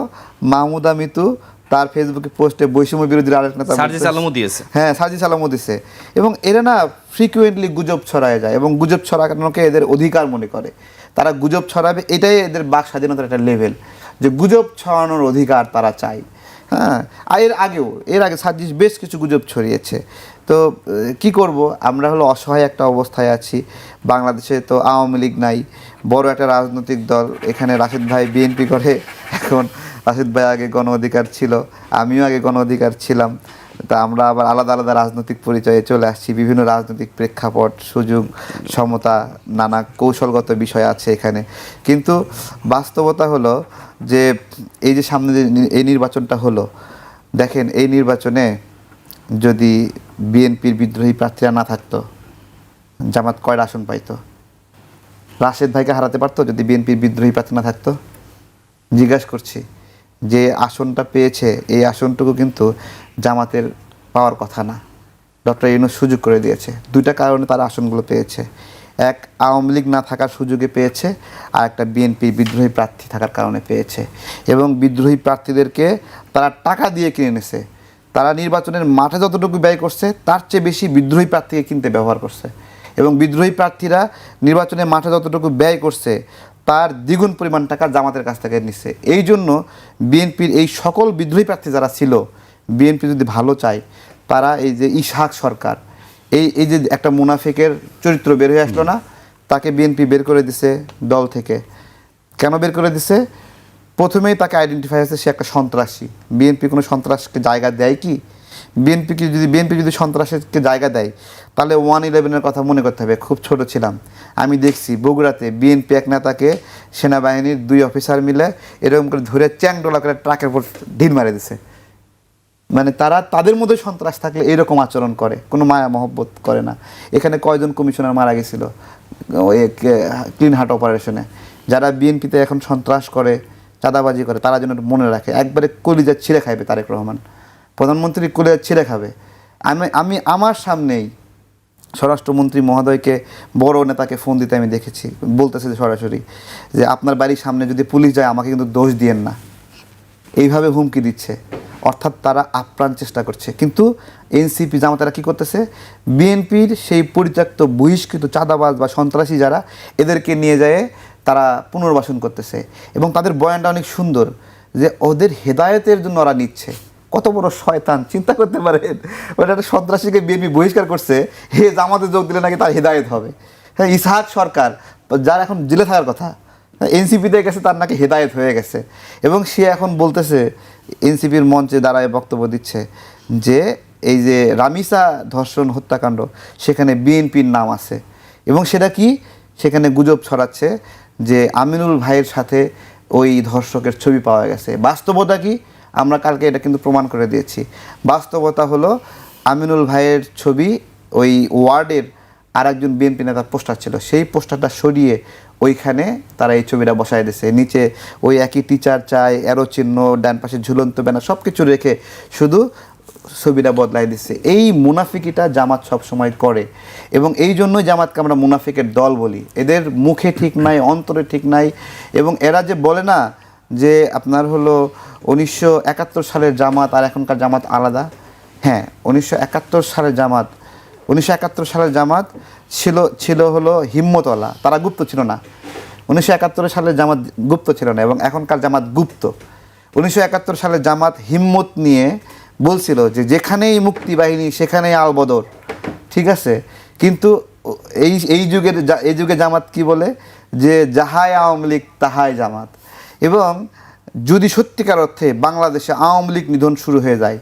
মাহমুদা মিতু তার ফেসবুকে পোস্টে বৈষম্য বিরোধী আরেক নেতা সার্জিস আলমও দিয়েছে। হ্যাঁ, সার্জিস আলমও দিয়েছে। এবং এরা না ফ্রিকুয়েন্টলি গুজব ছড়ায় যায়, এবং গুজব ছড়ানোকে এদের অধিকার মনে করে। তারা গুজব ছড়াবে, এটাই এদের বাক স্বাধীনতার একটা লেভেল, যে গুজব ছড়ানোর অধিকার তারা চায়। হ্যাঁ, আর এর আগে সার্জিস বেশ কিছু গুজব ছড়িয়েছে। তো কি করব, আমরা হলো অসহায় একটা অবস্থায় আছি। বাংলাদেশে তো আওয়ামী লীগ নাই, বড় একটা রাজনৈতিক দল। এখানে রাশেদ ভাই বিএনপি করে, এখন রাশেদ ভাই আগে গণ অধিকার ছিল, আমিও আগে গণ অধিকার ছিলাম। তা আমরা আবার আলাদা আলাদা রাজনৈতিক পরিচয়ে চলে আসছি। বিভিন্ন রাজনৈতিক প্রেক্ষাপট, সুযোগ, সমতা, নানা কৌশলগত বিষয় আছে এখানে। কিন্তু বাস্তবতা হলো যে এই যে সামনে যে এই নির্বাচনটা হলো, দেখেন এই নির্বাচনে যদি বিএনপির বিদ্রোহী প্রার্থীরা না থাকতো, জামাত কয়টা আসন পাইতো? রাশেদ ভাইকে হারাতে পারতো যদি বিএনপির বিদ্রোহী প্রার্থী না থাকতো? জিজ্ঞাসা করছি, যে আসনটা পেয়েছে এই আসনটুকু কিন্তু জামাতের পাওয়ার কথা না। ডক্টর ইউনূস সুযোগ করে দিয়েছে। দুইটা কারণে তারা আসনগুলো পেয়েছে। এক, আওয়ামী লীগ না থাকার সুযোগে পেয়েছে, আর একটা বিএনপির বিদ্রোহী প্রার্থী থাকার কারণে পেয়েছে। এবং বিদ্রোহী প্রার্থীদেরকে তারা টাকা দিয়ে কিনে নিছে। তারা নির্বাচনের মাঠে যতটুকু ব্যয় করছে তার চেয়ে বেশি বিদ্রোহী প্রার্থীকে কিনতে ব্যবহার করছে। এবং বিদ্রোহী প্রার্থীরা নির্বাচনের মাঠে যতটুকু ব্যয় করছে তার দ্বিগুণ পরিমাণ টাকা জামাতের কাছ থেকে নিচ্ছে। এই জন্য বিএনপির এই সকল বিদ্রোহী প্রার্থী যারা ছিল, বিএনপি যদি ভালো চায়, তারা এই যে ইসহাক সরকার, এই যে একটা মুনাফিকের চরিত্র বের হয়ে আসলো না, তাকে বিএনপি বের করে দিছে দল থেকে। কেন বের করে দিছে? প্রথমেই তাকে আইডেন্টিফাই হয়েছে সে একটা সন্ত্রাসী। বিএনপি কোনো সন্ত্রাসকে জায়গা দেয় কি? বিএনপি যদি সন্ত্রাসকে জায়গা দেয়, তাহলে 1/11-এর কথা মনে করতে হবে। খুব ছোট ছিলাম, আমি দেখছি বগুড়াতে বিএনপি এক নেতাকে সেনাবাহিনীর 2 অফিসার মিলে এরকম করে ধরে চ্যাংডোলা করে ট্রাকের উপর ঢিল মারে দিছে। মানে তারা তাদের মধ্যে সন্ত্রাস থাকলে এরকম আচরণ করে, কোনো মায়া মহব্বত করে না। এখানে কয়জন কমিশনার মারা গেছিল ওই ক্লিন হার্ট অপারেশনে। যারা বিএনপিতে এখন সন্ত্রাস করে, চাঁদাবাজি করে, তারা যেন মনে রাখে, একবারে কলিজা ছিঁড়ে খাইবে তারেক রহমান, প্রধানমন্ত্রী কলিজা ছিঁড়ে খাবে। আমি আমার সামনেই স্বরাষ্ট্রমন্ত্রী মহোদয়কে, বড় নেতাকে ফোন দিতে আমি দেখেছি, বলতেছে যে সরাসরি যে আপনার বাড়ির সামনে যদি পুলিশ যায় আমাকে কিন্তু দোষ দিয়েন না, এইভাবে হুমকি দিচ্ছে। অর্থাৎ তারা আপ্রাণ চেষ্টা করছে। কিন্তু এনসিপি জামাতারা কী করতেছে, বিএনপির সেই পরিত্যক্ত বহিষ্কৃত চাঁদাবাজ বা সন্ত্রাসী যারা, এদেরকে নিয়ে যায় তারা পুনর্বাসন করতেছে। এবং তাদের বয়ানটা অনেক সুন্দর, যে ওদের হেদায়েতের জন্য ওরা নিচ্ছে। কত বড় শয়তান, চিন্তা করতে পারেন। ওটা একটা সন্ত্রাসীকে বিএনপি বহিষ্কার করছে, হে জামাতে যোগ দিলে নাকি তার হেদায়েত হবে। হ্যাঁ, ইসহাক সরকার যার এখন জেলে থাকার কথা, এনসিপিতে গেছে, তার নাকি হেদায়েত হয়ে গেছে। এবং সে এখন বলতেছে, এনসিপির মঞ্চে দাঁড়ায় বক্তব্য দিচ্ছে যে এই যে রামিসা ধর্ষণ হত্যাকাণ্ড, সেখানে বিএনপির নাম আছে। এবং সেটা কি, সেখানে গুজব ছড়াচ্ছে যে আমিনুল ভাইয়ের সাথে ওই ধর্ষকের ছবি পাওয়া গেছে। বাস্তবতা কি, আমরা কালকে এটা কিন্তু প্রমাণ করে দিয়েছি। বাস্তবতা হলো আমিনুল ভাইয়ের ছবি ওই ওয়ার্ডের আরেকজন বিএনপি নেতার পোস্টার ছিল, সেই পোস্টারটা সরিয়ে ওইখানে তারা এই ছবিটা বসায় দিয়েছে। নিচে ওই একই টিচার চাই, অ্যারো চিহ্ন, ডান পাশে ঝুলন্ত ব্যানার, সব কিছু রেখে শুধু ছবিটা বদলাই দিচ্ছে। এই মুনাফিকিটা জামাত সব সময় করে, এবং এই জন্যই জামাতকে আমরা মুনাফিকের দল বলি। এদের মুখে ঠিক নাই, অন্তরে ঠিক নাই। এবং এরা যে বলে না যে আপনার হলো 1971 সালের জামাত আর এখনকার জামাত আলাদা। হ্যাঁ, 1971 সালের জামাত 1971 সালের জামাত ছিল হলো হিম্মতওয়ালা, তারা গুপ্ত ছিল না। 1971 সালের জামাত গুপ্ত ছিল না এবং এখনকার জামাত গুপ্ত। 1971 সালের জামাত হিম্মত নিয়ে বলছিল যে যেখানেই মুক্তি বাহিনী সেখানেই আল বদর, ঠিক আছে। কিন্তু এই যুগে জামাত কি বলে যে যাহাই আওয়ামী লীগ তাহাই জামাত। এবং যদি সত্যিকার অর্থে বাংলাদেশে আওয়ামী লীগ নিধন শুরু হয়ে যায়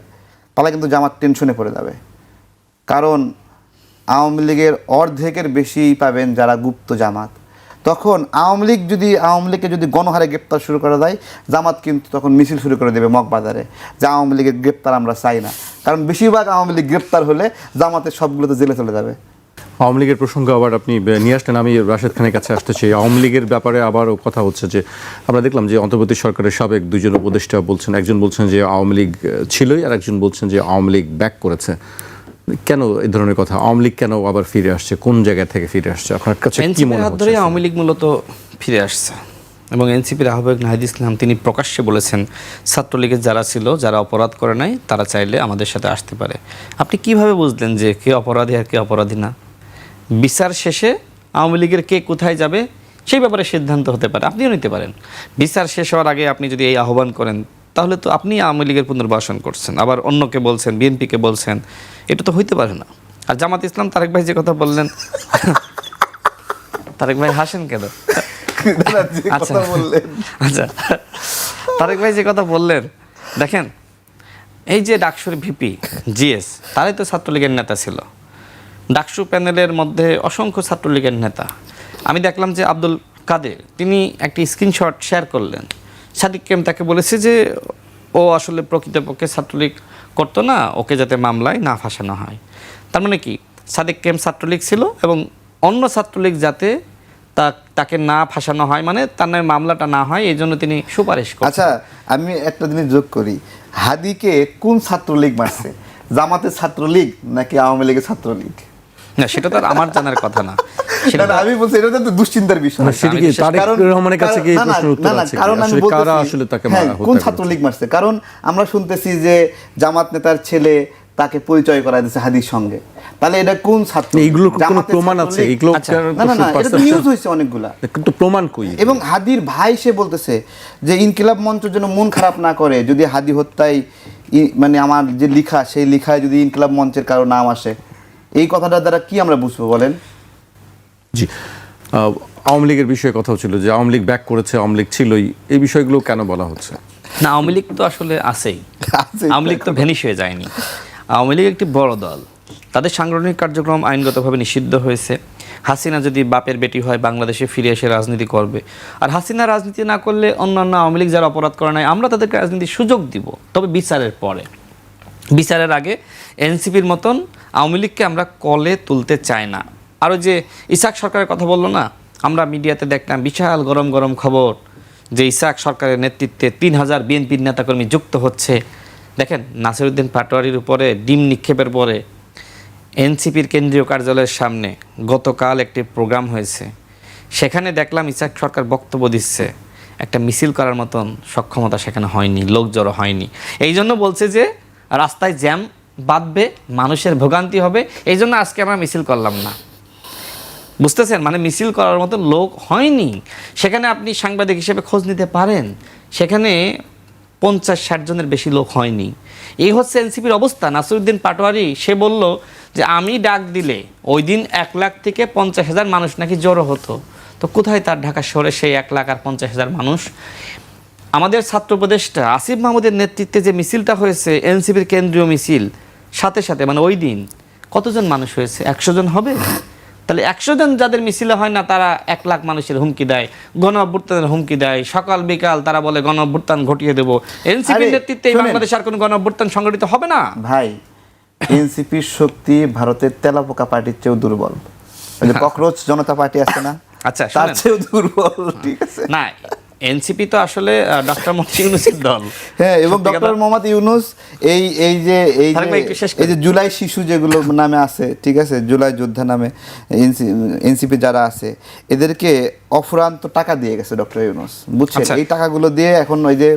তাহলে কিন্তু জামাত টেনশনে পড়ে যাবে, কারণ আওয়ামী লীগের অর্ধেকের বেশি পাবেন যারা গুপ্ত জামাত। তখন আওয়ামী লীগকে যদি গণহারে গ্রেপ্তার শুরু করা যায়, জামাত কিন্তু তখন মিছিল শুরু করে দেবে মগবাজারে যে আওয়ামী লীগের গ্রেপ্তার আমরা চাই না, কারণ বেশিরভাগ আওয়ামী লীগ গ্রেপ্তার হলে জামাতের সবগুলো তো জেলে চলে যাবে। আওয়ামী লীগের প্রসঙ্গ আবার আপনি নিয়ে আসলেন, আমি রাশেদ খানের কাছে আসতে চাই। আওয়ামী লীগের ব্যাপারে আবারও কথা হচ্ছে যে আমরা দেখলাম যে অন্তর্বর্তী সরকারের সাবেক দুজন উপদেষ্টা বলছেন, একজন বলছেন যে আওয়ামী লীগ ছিলই আর একজন বলছেন যে আওয়ামী লীগ ব্যাক করেছে। কেন এই ধরনের কথা? আওয়ামী লীগ কেন আবার ফিরে আসছে, কোন জায়গা থেকে ফিরে আসছে আপনার কাছে কি মনে হচ্ছে? আওয়ামী লীগ মূলত ফিরে আসছে এবং এনসিপির আহ্বায়ক নাহিদ ইসলাম তিনি প্রকাশ্যে বলেছেন ছাত্রলীগের যারা ছিল, যারা অপরাধ করে নাই তারা চাইলে আমাদের সাথে আসতে পারে। আপনি কিভাবে বুঝলেন যে কে অপরাধী আর কে অপরাধী না? বিচার শেষে আওয়ামী লীগের কে কোথায় যাবে সেই ব্যাপারে সিদ্ধান্ত হতে পারে, আপনিও নিতে পারেন। বিচার শেষ হওয়ার আগে আপনি যদি এই আহ্বান করেন তাহলে তো আপনি আওয়ামী লীগের পুনর্বাসন করছেন, আবার অন্যকে বলছেন, বিএনপিকে বলছেন, এটা তো হইতে পারে না। আর জামাত ইসলাম তারেক ভাই যে কথা বললেন, তারেক ভাই হাসেন কেন? আচ্ছা তারেক ভাই যে কথা বললেন, দেখেন এই যে ডাকসুর ভিপি জিএস তারাই তো ছাত্রলীগের নেতা ছিল। ডাকসু প্যানেলের মধ্যে অসংখ্য ছাত্রলীগের নেতা। আমি দেখলাম যে আব্দুল কাদের তিনি একটি স্ক্রিনশট শেয়ার করলেন, সাদিক কেম তাকে বলেছে যে ও আসলে প্রকৃতপক্ষে ছাত্রলীগ করতো না, ওকে যাতে মামলায় না ফাঁসানো হয়। তার মানে কি সাদিক কেম ছাত্রলীগ ছিল এবং অন্য ছাত্রলীগ যাতে তাকে না ফাঁসানো হয়, মানে তার নামে মামলাটা না হয়, এই জন্য তিনি সুপারিশ করেন। আচ্ছা আমি একটা জিনিস যোগ করি, হাদিকে কোন ছাত্রলীগ মারছে, জামাতের ছাত্রলীগ নাকি আওয়ামী লীগের ছাত্রলীগ? না সেটা তো আর আমার জানার কথা না, সেটা আমি বলছি এটা তো দুশ্চিন্তার বিষয়। সেটা কি তারেক রহমানের কাছে কি প্রশ্নের উত্তর আছে? কারণ আমি কারা আসলে তাকে কোন ছাত্রলীগ মারছে, কারণ আমরা শুনতেছি যে জামাত নেতার ছেলে তাকে পরিচয় করায় দিয়েছে হাদির সঙ্গে, তাহলে এটা কোন ছাত্র? এইগুলোর কোনো প্রমাণ আছে? এগুলো না এটা তো নিউজ হয়েছে অনেকগুলা, কিন্তু প্রমাণ কই? এবং হাদির ভাই সে বলতেছে যে ইনকিলাব মঞ্চ যেন মন খারাপ না করে যদি হাদি হত্যায় মানে আমার যে লিখা সেই লিখায় যদি ইনকিলাব মঞ্চের কারো নাম আসে, এই কথাটার দ্বারা কি আমরা বুঝবো বলেন? জি, আওয়ামী লীগের বিষয়ে কথা হচ্ছিল যে আওয়ামী লীগ ব্যাক করেছে, আওয়ামী লীগ ছিলই, এই বিষয়গুলো কেন বলা হচ্ছে? না আওয়ামী লীগ তো আসলে আছেই, আওয়ামী লীগ তো ভ্যানিশ হয়ে যায়নি। আওয়ামী লীগ একটি বড় দল, তাদের সাংগঠনিক কার্যক্রম আইনগতভাবে নিষিদ্ধ হয়েছে। হাসিনা যদি বাপের বেটি হয় বাংলাদেশে ফিরে এসে রাজনীতি করবে, আর হাসিনা রাজনীতি না করলে অন্যান্য আওয়ামী লীগ যারা অপরাধ করে নাই আমরা তাদেরকে রাজনীতির সুযোগ দিব, তবে বিচারের পরে। বিচারের আগে এনসিপির মতন আওয়ামী লীগকে আমরা কলে তুলতে চাই না। আরও যে ইসাক সরকারের কথা বললো না, আমরা মিডিয়াতে দেখলাম বিশাল গরম গরম খবর যে ইসাক সরকারের নেতৃত্বে 3000 বিএনপির নেতাকর্মী যুক্ত হচ্ছে। দেখেন নাসিরউদ্দিন পাটোয়ারির উপরে ডিম নিক্ষেপের পরে এনসিপির কেন্দ্রীয় কার্যালয়ের সামনে গতকাল একটি প্রোগ্রাম হয়েছে, সেখানে দেখলাম ইসাক সরকার বক্তব্য দিচ্ছে, একটা মিছিল করার মতন সক্ষমতা সেখানে হয়নি, লোক জড়ো হয়নি। এই জন্য বলছে যে রাস্তায় জ্যাম বাঁধবে, মানুষের ভোগান্তি হবে, এই জন্য আজকে আমরা মিছিল করলাম না। বুঝতেছেন, মানে মিছিল করার মতো লোক হয়নি সেখানে। আপনি সাংবাদিক হিসেবে খোঁজ নিতে পারেন, সেখানে 50-60 জনের বেশি লোক হয়নি। এই হচ্ছে এনসিপির অবস্থা। নাসিরউদ্দিন পাটোয়ারি সে বলল যে আমি ডাক দিলে ওই দিন 1 লাখ থেকে 50,000 মানুষ নাকি জড়ো হতো। তো কোথায় তার ঢাকা শহরে সেই 1 লাখ আর 50,000 মানুষ? আমাদের ছাত্র উপদেষ্টা আসিফ মাহমুদের নেতৃত্বে যে মিছিলটা হয়েছে এনসিপির কেন্দ্রীয় মিছিল, সাথে সাথে মানে ওই দিন কতজন মানুষ হয়েছে? 100 জন হবে? তাহলে 100 জন যাদের মিছিলে হয় না তারা 1 লাখ মানুষের হুমকি দেয়, গণ অভ্যুত্থানের হুমকি দেয়, সকাল বিকাল তারা বলে গণ অভ্যুত্থান ঘটিয়ে দেবো। এনসিপির নেতৃত্বে বাংলাদেশ আর কোনো গণ অভ্যুত্থান সংগঠিত হবে না ভাই। এনসিপির শক্তি ভারতের তেলাপোকা পার্টির চেয়েও দুর্বল। ককরোচ জনতা পার্টি আছে না, আচ্ছা তার চেয়েও দুর্বল, ঠিক আছে না? এনসিপি তো আসলে ডক্টর মোহাম্মদ ইউনূসের দল। হ্যাঁ, এবং ডক্টর মোহাম্মদ ইউনূস এই যে জুলাই শিশু যেগুলো নামে আছে, ঠিক আছে, জুলাই যোদ্ধা নামে এনসিপি যারা আছে এদেরকে অফুরান্ত টাকা দিয়ে গেছে ডক্টর ইউনূস, বুঝছেন? এই টাকাগুলো দিয়ে এখন ওই যে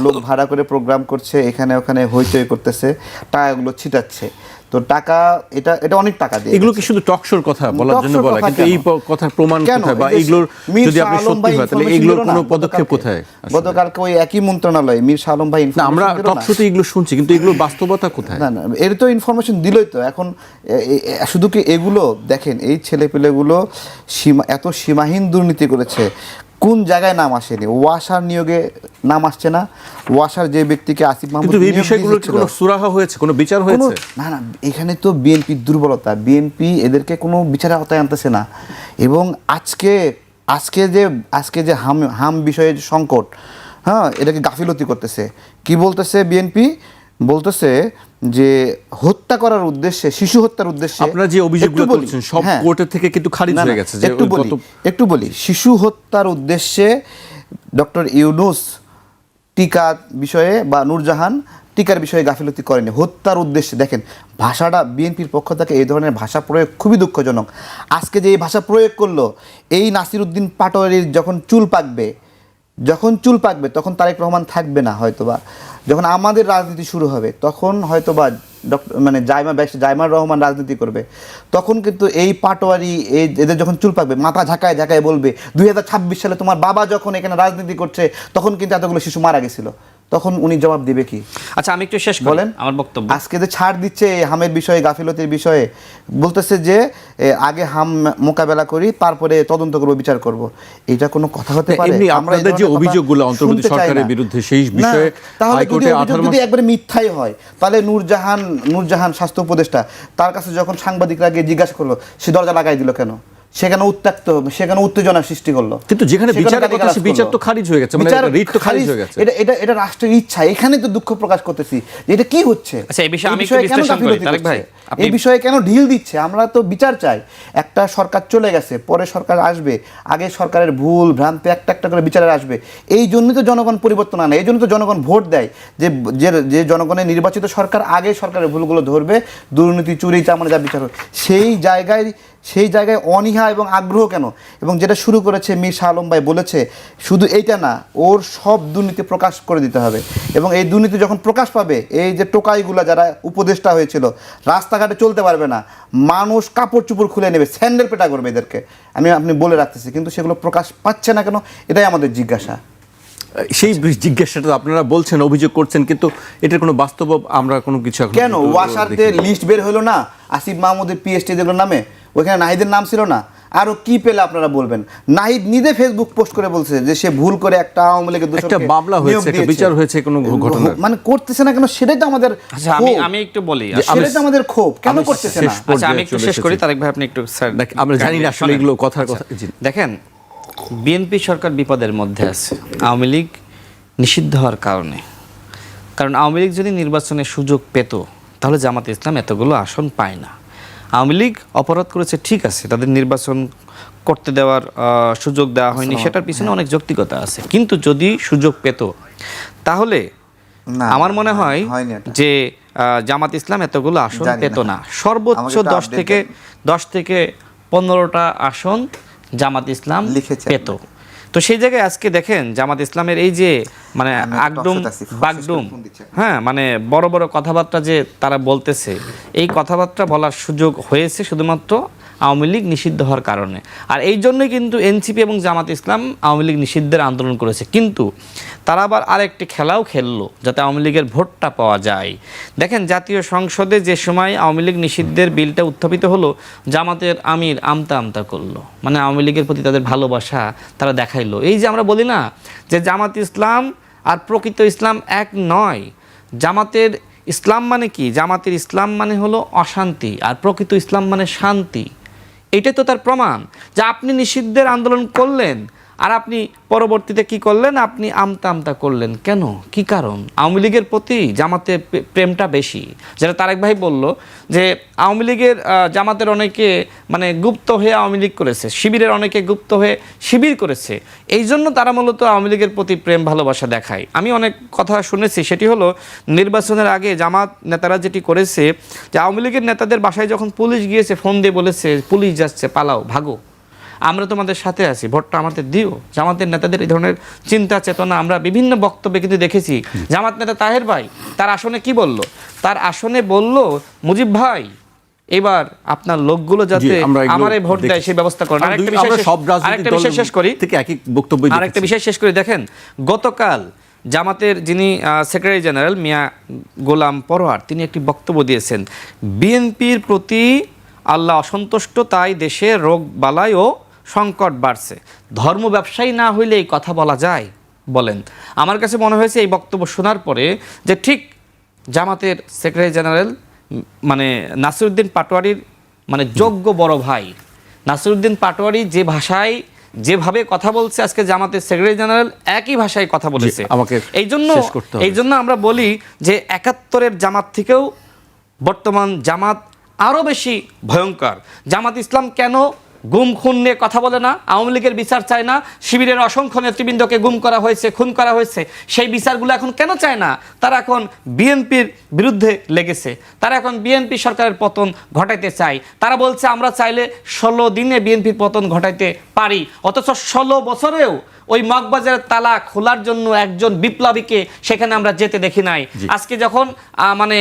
লোক ভাড়া করে প্রোগ্রাম করছে, এখানে ওখানে হইচই করতেছে, টাকাগুলো ছিটাচ্ছে। তো টাকা এটা এটা অনেক টাকা দিয়ে এগুলো কি শুধু টকশোর কথা বলার জন্য বলা, কিন্তু এই কথার প্রমাণ কোথায়, বা এগুলোর যদি আপনি সত্যি হয় তাহলে এগুলোর কোনো পদক্ষেপ কোথায়? গতকালকে ওই একই মন্ত্রণালয়ে মীর শাহ আলম ভাই না, আমরা টকশোতে এগুলো শুনছি, কিন্তু এগুলোর বাস্তবতা কোথায়? না এর তো ইনফরমেশন দিলই তো। এখন শুধু কি এগুলো দেখেন, এই ছেলেপেলেগুলো এত সীমাহীন দুর্নীতি করেছে, কোন জায়গায় নাম আসেনি? ওয়াসার নিয়োগে নাম আসছে না? ওয়াসার যে ব্যক্তিকে আসিফ মাহমুদ, কিন্তু এই বিষয়গুলোর কি কোনো সুরাহা হয়েছে, কোনো বিচার হয়েছে? না না, এখানে তো বিএনপির দুর্বলতা, বিএনপি এদেরকে কোনো বিচারের আওতায় আনতেছে না। এবং আজকে যে হাম বিষয়ে যে সংকট, হ্যাঁ, এটাকে গাফিলতি করতেছে। কি বলতেছে বিএনপি? বলতেছে যে হত্যা করার উদ্দেশ্যে, শিশু হত্যার উদ্দেশ্যে আপনারা যে অভিযোগগুলো করছেন সব কোর্টের থেকে কিন্তু খারিজ হয়ে গেছে। যে একটু বলি, শিশু হত্যার উদ্দেশ্যে ডক্টর ইউনূস টিকা বিষয়ে বা নূরজাহান টিকার বিষয়ে গাফিলতি করেনি, হত্যার উদ্দেশ্যে। দেখেন ভাষাটা, বিএনপির পক্ষ থেকে এই ধরনের ভাষা প্রয়োগ খুবই দুঃখজনক। আজকে যে এই ভাষা প্রয়োগ করলো, এই নাসিরউদ্দিন পাটোয়ারির যখন চুল পাকবে তখন তারেক রহমান থাকবে না হয়তোবা। যখন আমাদের রাজনীতি শুরু হবে তখন হয়তোবা জাইমার রহমান রাজনীতি করবে, তখন কিন্তু এই পাটোয়ারি এদের যখন চুল পাকবে, মাথা ঝাঁকায় ঝাঁকায় বলবে 2026 সালে তোমার বাবা যখন এখানে রাজনীতি করছে তখন কিন্তু এতগুলো শিশু মারা গেছিল। তখন উনি জবাব দিবে কি? আচ্ছা, আমি একটু শেষ বলেন আমার বক্তব্য। আজকে যে ছাড় দিচ্ছে হামের বিষয়ে, গাফিলতির বিষয়ে, বলতেছে যে আগে হাম মোকাবেলা করি, তারপরে তদন্ত করব, বিচার করব। এটা কোনো কথা হতে পারে? এমনি আপনাদের যে অভিযোগগুলো অন্তর্বর্তী সরকারের বিরুদ্ধে সেই বিষয়ে হাইকোর্টে 18 মাস, যদি একবারে মিথ্যাই হয় তাহলে নূরজাহান স্বাস্থ্য উপদেষ্টা, তার কাছে যখন সাংবাদিকরা গিয়ে জিজ্ঞাসা করলো, সে দরজা লাগাই দিল কেন? সেখানে উত্তেজনা সৃষ্টি করলো। কিন্তু যেখানে বিচারের কথা, সেই বিচার তো খারিজ হয়ে গেছে, মানে রিট তো খারিজ হয়ে গেছে। এটা রাষ্ট্রের ইচ্ছা। এখানে তো দুঃখ প্রকাশ করতেছি যে এটা কি হচ্ছে। আচ্ছা, এই বিষয়ে আমি একটু বিশ্লেষণ করি তারেক ভাই। এই বিষয়ে কেন ঢিল দিচ্ছে? আমরা তো বিচার চাই। একটা সরকার চলে গেছে, পরে সরকার আসবে, আগে সরকারের ভুল ভ্রান্তি একটা একটা করে বিচারে আসবে। এই জন্যই তো জনগণ পরিবর্তন আনে, এই জন্য তো জনগণ ভোট দেয়, যে জনগণের নির্বাচিত সরকার আগে সরকারের ভুলগুলো ধরবে, দুর্নীতি চুরি চামারি যা বিচার হবে। সেই জায়গায় অনীহা এবং আগ্রহ কেন? এবং যেটা শুরু করেছে মীর শাহ আলম ভাই বলেছে, শুধু এইটা না, ওর সব দুর্নীতি প্রকাশ করে দিতে হবে। এবং এই দুর্নীতি যখন প্রকাশ পাবে, এই যে টোকাইগুলো যারা উপদেষ্টা হয়েছিল, রাস্তাঘাটে চলতে পারবে না, মানুষ কাপড় চুপড় খুলে নেবে, স্যান্ডেল পেটা করবে এদেরকে, আপনি বলে রাখতেছি। কিন্তু সেগুলো প্রকাশ পাচ্ছে না কেন? এটাই আমাদের জিজ্ঞাসা। সেই জিজ্ঞাসাটা আপনারা বলছেন, অভিযোগ করছেন, কিন্তু এটার কোনো বাস্তব আমরা কোনো কিছু কেন? ওয়াসারদের লিস্ট বের হলো না আসিফ মাহমুদের পিএসটি যেগুলোর নামে, ওইখানে নাহিদের নাম ছিল না? আরো কি পেলে আপনারা বলবেন? নাহিদ নিজে ফেসবুক পোস্ট করে বলছে যে সে ভুল করে একটা আওয়ামী লীগের একটা মামলা হয়েছে, একটা বিচার হয়েছে, কোনো ঘটনা মানে করতেছে না কেন? সেটাই তো আমাদের। আচ্ছা, আমি একটু বলি, সেটাই তো আমাদের ক্ষোভ, কেন করতেছে না? আচ্ছা, আমি একটু শেষ করি তারেক ভাই, আপনি একটু স্যার। আমরা জানি না আসলে এগুলো কথার কথা। দেখেন, বিএনপি সরকার বিপদের মধ্যে আছে আওয়ামী লীগ নিষিদ্ধ হওয়ার কারণে। কারণ আওয়ামী লীগ যদি নির্বাচনের সুযোগ পেত তাহলে জামাত ইসলাম এতগুলো আসন পায় না। আওয়ামী লীগ অপরাধ করেছে, ঠিক আছে, তাদের নির্বাচন করতে দেওয়ার সুযোগ দেওয়া হয়নি, সেটার পিছনে অনেক যৌক্তিকতা আছে। কিন্তু যদি সুযোগ পেত তাহলে আমার মনে হয় যে জামাত ইসলাম এতগুলো আসন পেত না। সর্বোচ্চ 10 থেকে 15টা আসন জামাত ইসলাম পেত। তো সেই জায়গায় আজকে দেখেন জামাত ইসলামের এই যে মানে বাগডুম, হ্যাঁ, মানে বড় বড় কথাবার্তা যে তারা বলতেছে, এই কথাবার্তা বলার সুযোগ হয়েছে শুধুমাত্র আওয়ামী লীগ নিষিদ্ধ হওয়ার কারণে। আর এই জন্যই কিন্তু এনসিপি এবং জামাত ইসলাম আওয়ামী লীগ নিষিদ্ধের আন্দোলন করেছে। কিন্তু তারা আবার আরেকটি খেলাও খেললো যাতে আওয়ামী লীগের ভোটটা পাওয়া যায়। দেখেন, জাতীয় সংসদে যে সময় আওয়ামী লীগ নিষিদ্ধের বিলটা উত্থাপিত হলো, জামাতের আমির আমতা করলো, মানে আওয়ামী লীগের প্রতি তাদের ভালোবাসা তারা দেখাইলো। এই যে আমরা বলি না যে জামাত ইসলাম আর প্রকৃত ইসলাম এক নয়। জামাতের ইসলাম মানে কি? জামাতের ইসলাম মানে হলো অশান্তি, আর প্রকৃত ইসলাম মানে শান্তি। এটাই তো তার প্রমাণ যে আপনি নিষিদ্ধের আন্দোলন করলেন আর আপনি পরবর্তীতে কি করলেন? আপনি আমতা করলেন কেন? কি কারণ? আওয়ামী লীগের প্রতি জামাতের প্রেমটা বেশি। যেটা তারেক ভাই বলল যে আওয়ামী লীগের জামাতের অনেকে মানে গুপ্ত হয়ে আওয়ামী লীগ করেছে, শিবিরের অনেকে গুপ্ত হয়ে শিবির করেছে। এই জন্য তারা মূলত আওয়ামী লীগের প্রতি প্রেম ভালোবাসা দেখায়। আমি অনেক কথা শুনেছি, সেটি হলো নির্বাচনের আগে জামাত নেতারা যেটি করেছে যে আওয়ামী লীগের নেতাদের বাসায় যখন পুলিশ গিয়েছে, ফোন দিয়ে বলেছে পুলিশ যাচ্ছে, পালাও, ভাগো। আমরা তোমাদের সাথে আছি, ভোটটা আমাদের দিও। জামাতের নেতাদের এই ধরনের চিন্তা চেতনা আমরা বিভিন্ন বক্তব্যে কিন্তু দেখেছি। জামাত নেতা তাহের ভাই তার আসনে কি বলল? তার আসনে বলল, মুজিব ভাই এবার আপনার লোকগুলো যাতে আমারে ভোট দেয় সেই ব্যবস্থা করেন। আরেকটা বিষয় শেষ করি, আরেকটা বিষয় শেষ করি। দেখেন, গতকাল জামাতের যিনি সেক্রেটারি জেনারেল মিয়া গোলাম পরোয়ার তিনি একটি বক্তব্য দিয়েছেন, বিএনপির প্রতি আল্লাহ অসন্তুষ্ট, তাই দেশে রোগ বালাই ও সংকট বাড়ছে। ধর্ম ব্যবসায়ী না হইলে এই কথা বলা যায়? বলেন। আমার কাছে মনে হয়েছে এই বক্তব্য শোনার পরে যে ঠিক জামাতের সেক্রেটারি জেনারেল মানে নাসিরউদ্দিন পাটোয়ারির মানে যোগ্য বড় ভাই নাসিরউদ্দিন পাটোয়ারি যে ভাষায় যেভাবে কথা বলছে, আজকে জামাতের সেক্রেটারি জেনারেল একই ভাষায় কথা বলেছে। এই জন্য আমরা বলি যে ৭১-এর জামাত থেকেও বর্তমান জামাত আরও বেশি ভয়ঙ্কর। জামাত ইসলাম কেন গুম খুন নিয়ে কথা বলে না? আওয়ামী লীগের বিচার চায় না? শিবিরের অসংখ্য নেতৃবৃন্দকে গুম করা হয়েছে, খুন করা হয়েছে, সেই বিচারগুলো এখন কেন চায় না? তারা এখন বিএনপির বিরুদ্ধে লেগেছে, তারা এখন বিএনপি সরকারের পতন ঘটাইতে চায়। তারা বলছে আমরা চাইলে ১৬ দিনে বিএনপির পতন ঘটাইতে পারি, অথচ ১৬ বছরেও ওই মগবাজারের তালা খোলার জন্য একজন বিপ্লবীকে সেখানে আমরা যেতে দেখি নাই। আজকে যখন মানে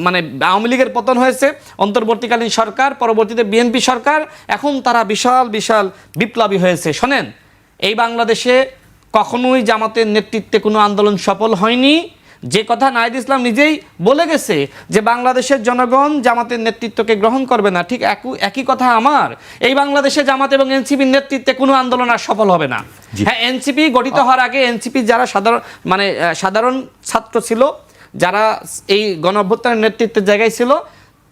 মানে আওয়ামী লীগের পতন হয়েছে, অন্তর্বর্তীকালীন সরকার, পরবর্তীতে বিএনপি সরকার, এখন তারা বিশাল বিশাল বিপ্লবী হয়েছে। শোনেন, এই বাংলাদেশে কখনোই জামাতের নেতৃত্বে কোনো আন্দোলন সফল হয়নি। যে কথা নাহিদ ইসলাম নিজেই বলে গেছে যে বাংলাদেশের জনগণ জামাতের নেতৃত্বকে গ্রহণ করবে না, ঠিক একই কথা আমার। এই বাংলাদেশে জামাত এবং এনসিপির নেতৃত্বে কোনো আন্দোলন আর সফল হবে না। হ্যাঁ, এনসিপি গঠিত হওয়ার আগে এনসিপি যারা সাধারণ ছাত্র ছিল, যারা এই গণ অভ্যুত্থানের নেতৃত্বের জায়গায় ছিল,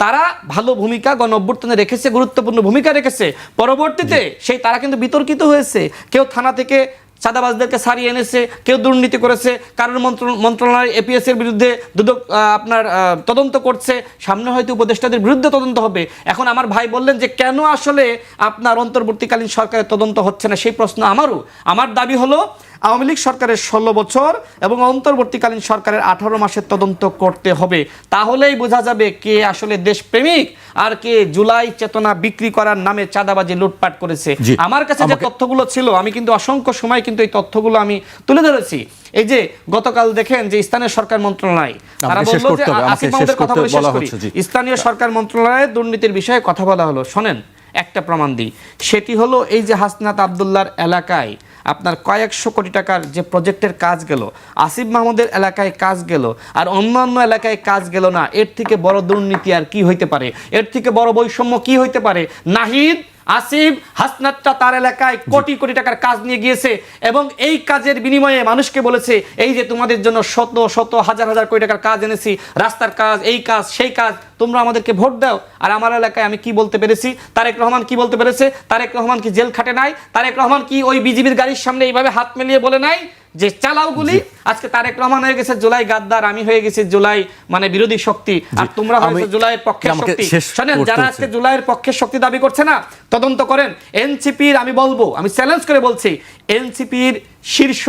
তারা ভালো ভূমিকা গণ অভ্যুত্থানে রেখেছে, গুরুত্বপূর্ণ ভূমিকা রেখেছে। পরবর্তীতে সেই তারা কিন্তু বিতর্কিত হয়েছে। কেউ থানা থেকে চাঁদাবাজদেরকে সারিয়ে এনেছে, কেউ দুর্নীতি করেছে, কারণ মন্ত্রণালয় এপিএস এর বিরুদ্ধে দুদক আপনার তদন্ত করছে, সামনে হয়তো উপদেষ্টাদের বিরুদ্ধে তদন্ত হবে। এখন আমার ভাই বললেন যে কেন আসলে আপনার অন্তর্বর্তীকালীন সরকারের তদন্ত হচ্ছে না, সেই প্রশ্ন আমারও। আমার দাবি হলো আওয়ামী লীগ সরকারের ১৬ বছর এবং অন্তর্বর্তীকালীন সরকারের ১৮ মাসের তদন্ত করতে হবে। তাহলেই বোঝা যাবে কে আসলে দেশপ্রেমিক আর কে জুলাই চেতনা বিক্রি করার নামে চাঁদাবাজি লুটপাট করেছে। আমার কাছে যে তথ্যগুলো ছিল, আমি কিন্তু অসংখ্য সময় কিন্তু এই তথ্যগুলো আমি তুলে ধরেছি। এই যে গতকাল দেখেন যে স্থানীয় সরকার মন্ত্রণালয়, তারা বলল যে আসিফ মাহমুদের কথা বলে শেষ করি, স্থানীয় সরকার মন্ত্রণালয়ে দুর্নীতির বিষয়ে কথা বলা হলো। শোনেন, একটা প্রমাণ দিই, সেটি হলো এই যে হাসনাত আবদুল্লাহর এলাকায় আপনার কয়েকশো কোটি টাকার যে প্রজেক্টের কাজ গেল, আসিফ মাহমুদের এলাকায় কাজ গেল, আর অন্যান্য এলাকায় কাজ গেল না। এর থেকে বড় দুর্নীতি আর কি হইতে পারে? এর থেকে বড় বৈষম্য কি হইতে পারে? নাহিদ, আসিফ, হাসনাতটা তার এলাকায় কোটি কোটি টাকার কাজ নিয়ে গিয়েছে এবং এই কাজের বিনিময়ে মানুষকে বলেছে এই যে তোমাদের জন্য শত শত হাজার হাজার কোটি টাকার কাজ এনেছি, রাস্তার কাজ, এই কাজ, সেই কাজ, তোমরা আমাদেরকে ভোট দাও। আর আমার এলাকায় আমি কি বলতে পেরেছি? তারেক রহমান কি বলতে পেরেছে? তারেক রহমান কি জেল খাটে নাই? তারেক রহমান কি ওই বিজিবির গাড়ির সামনে এইভাবে হাত মেলিয়ে বলে নাই যে চালাও গুলি? আজকে তারেক রহমান হয়ে গেছে জুলাই গাদ্দার, আমি হয়ে গেছি জুলাই মানে বিরোধী শক্তি, আর তোমরা হয়েছে জুলাইয়ের পক্ষের শক্তি। শোনেন, যারা আজকে জুলাইয়ের পক্ষের শক্তি দাবি করছে না, তদন্ত করেন। এনসিপির আমি বলবো, আমি চ্যালেঞ্জ করে বলছি, এনসিপির শীর্ষ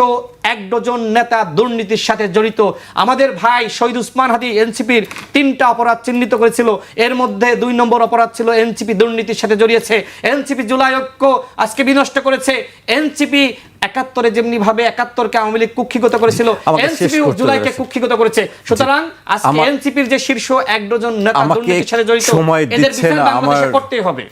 ১ ডজন নেতা দুর্নীতির সাথে জড়িত। আমাদের ভাই শহীদ উসমান হাদি এনসিপির ৩টা অপরাধ চিহ্নিত করেছিল, এর মধ্যে ২ নম্বর অপরাধ ছিল এনসিপি দুর্নীতির সাথে জড়িয়েছে। এনসিপি জুলাই ঐক্য আজকে বিনষ্ট করেছে। এনসিপি ৭১-এ যেমনি ভাবে ৭১-কে আওয়ামী লীগ কুক্ষিগত করেছিল, এনসিপি জুলাইকে কুক্ষিগত করেছে। সুতরাং আজকে এনসিপির যে শীর্ষ ১ ডজন নেতা দুর্নীতির সাথে জড়িত, এদের বিচার বাংলাদেশে করতেই হবে।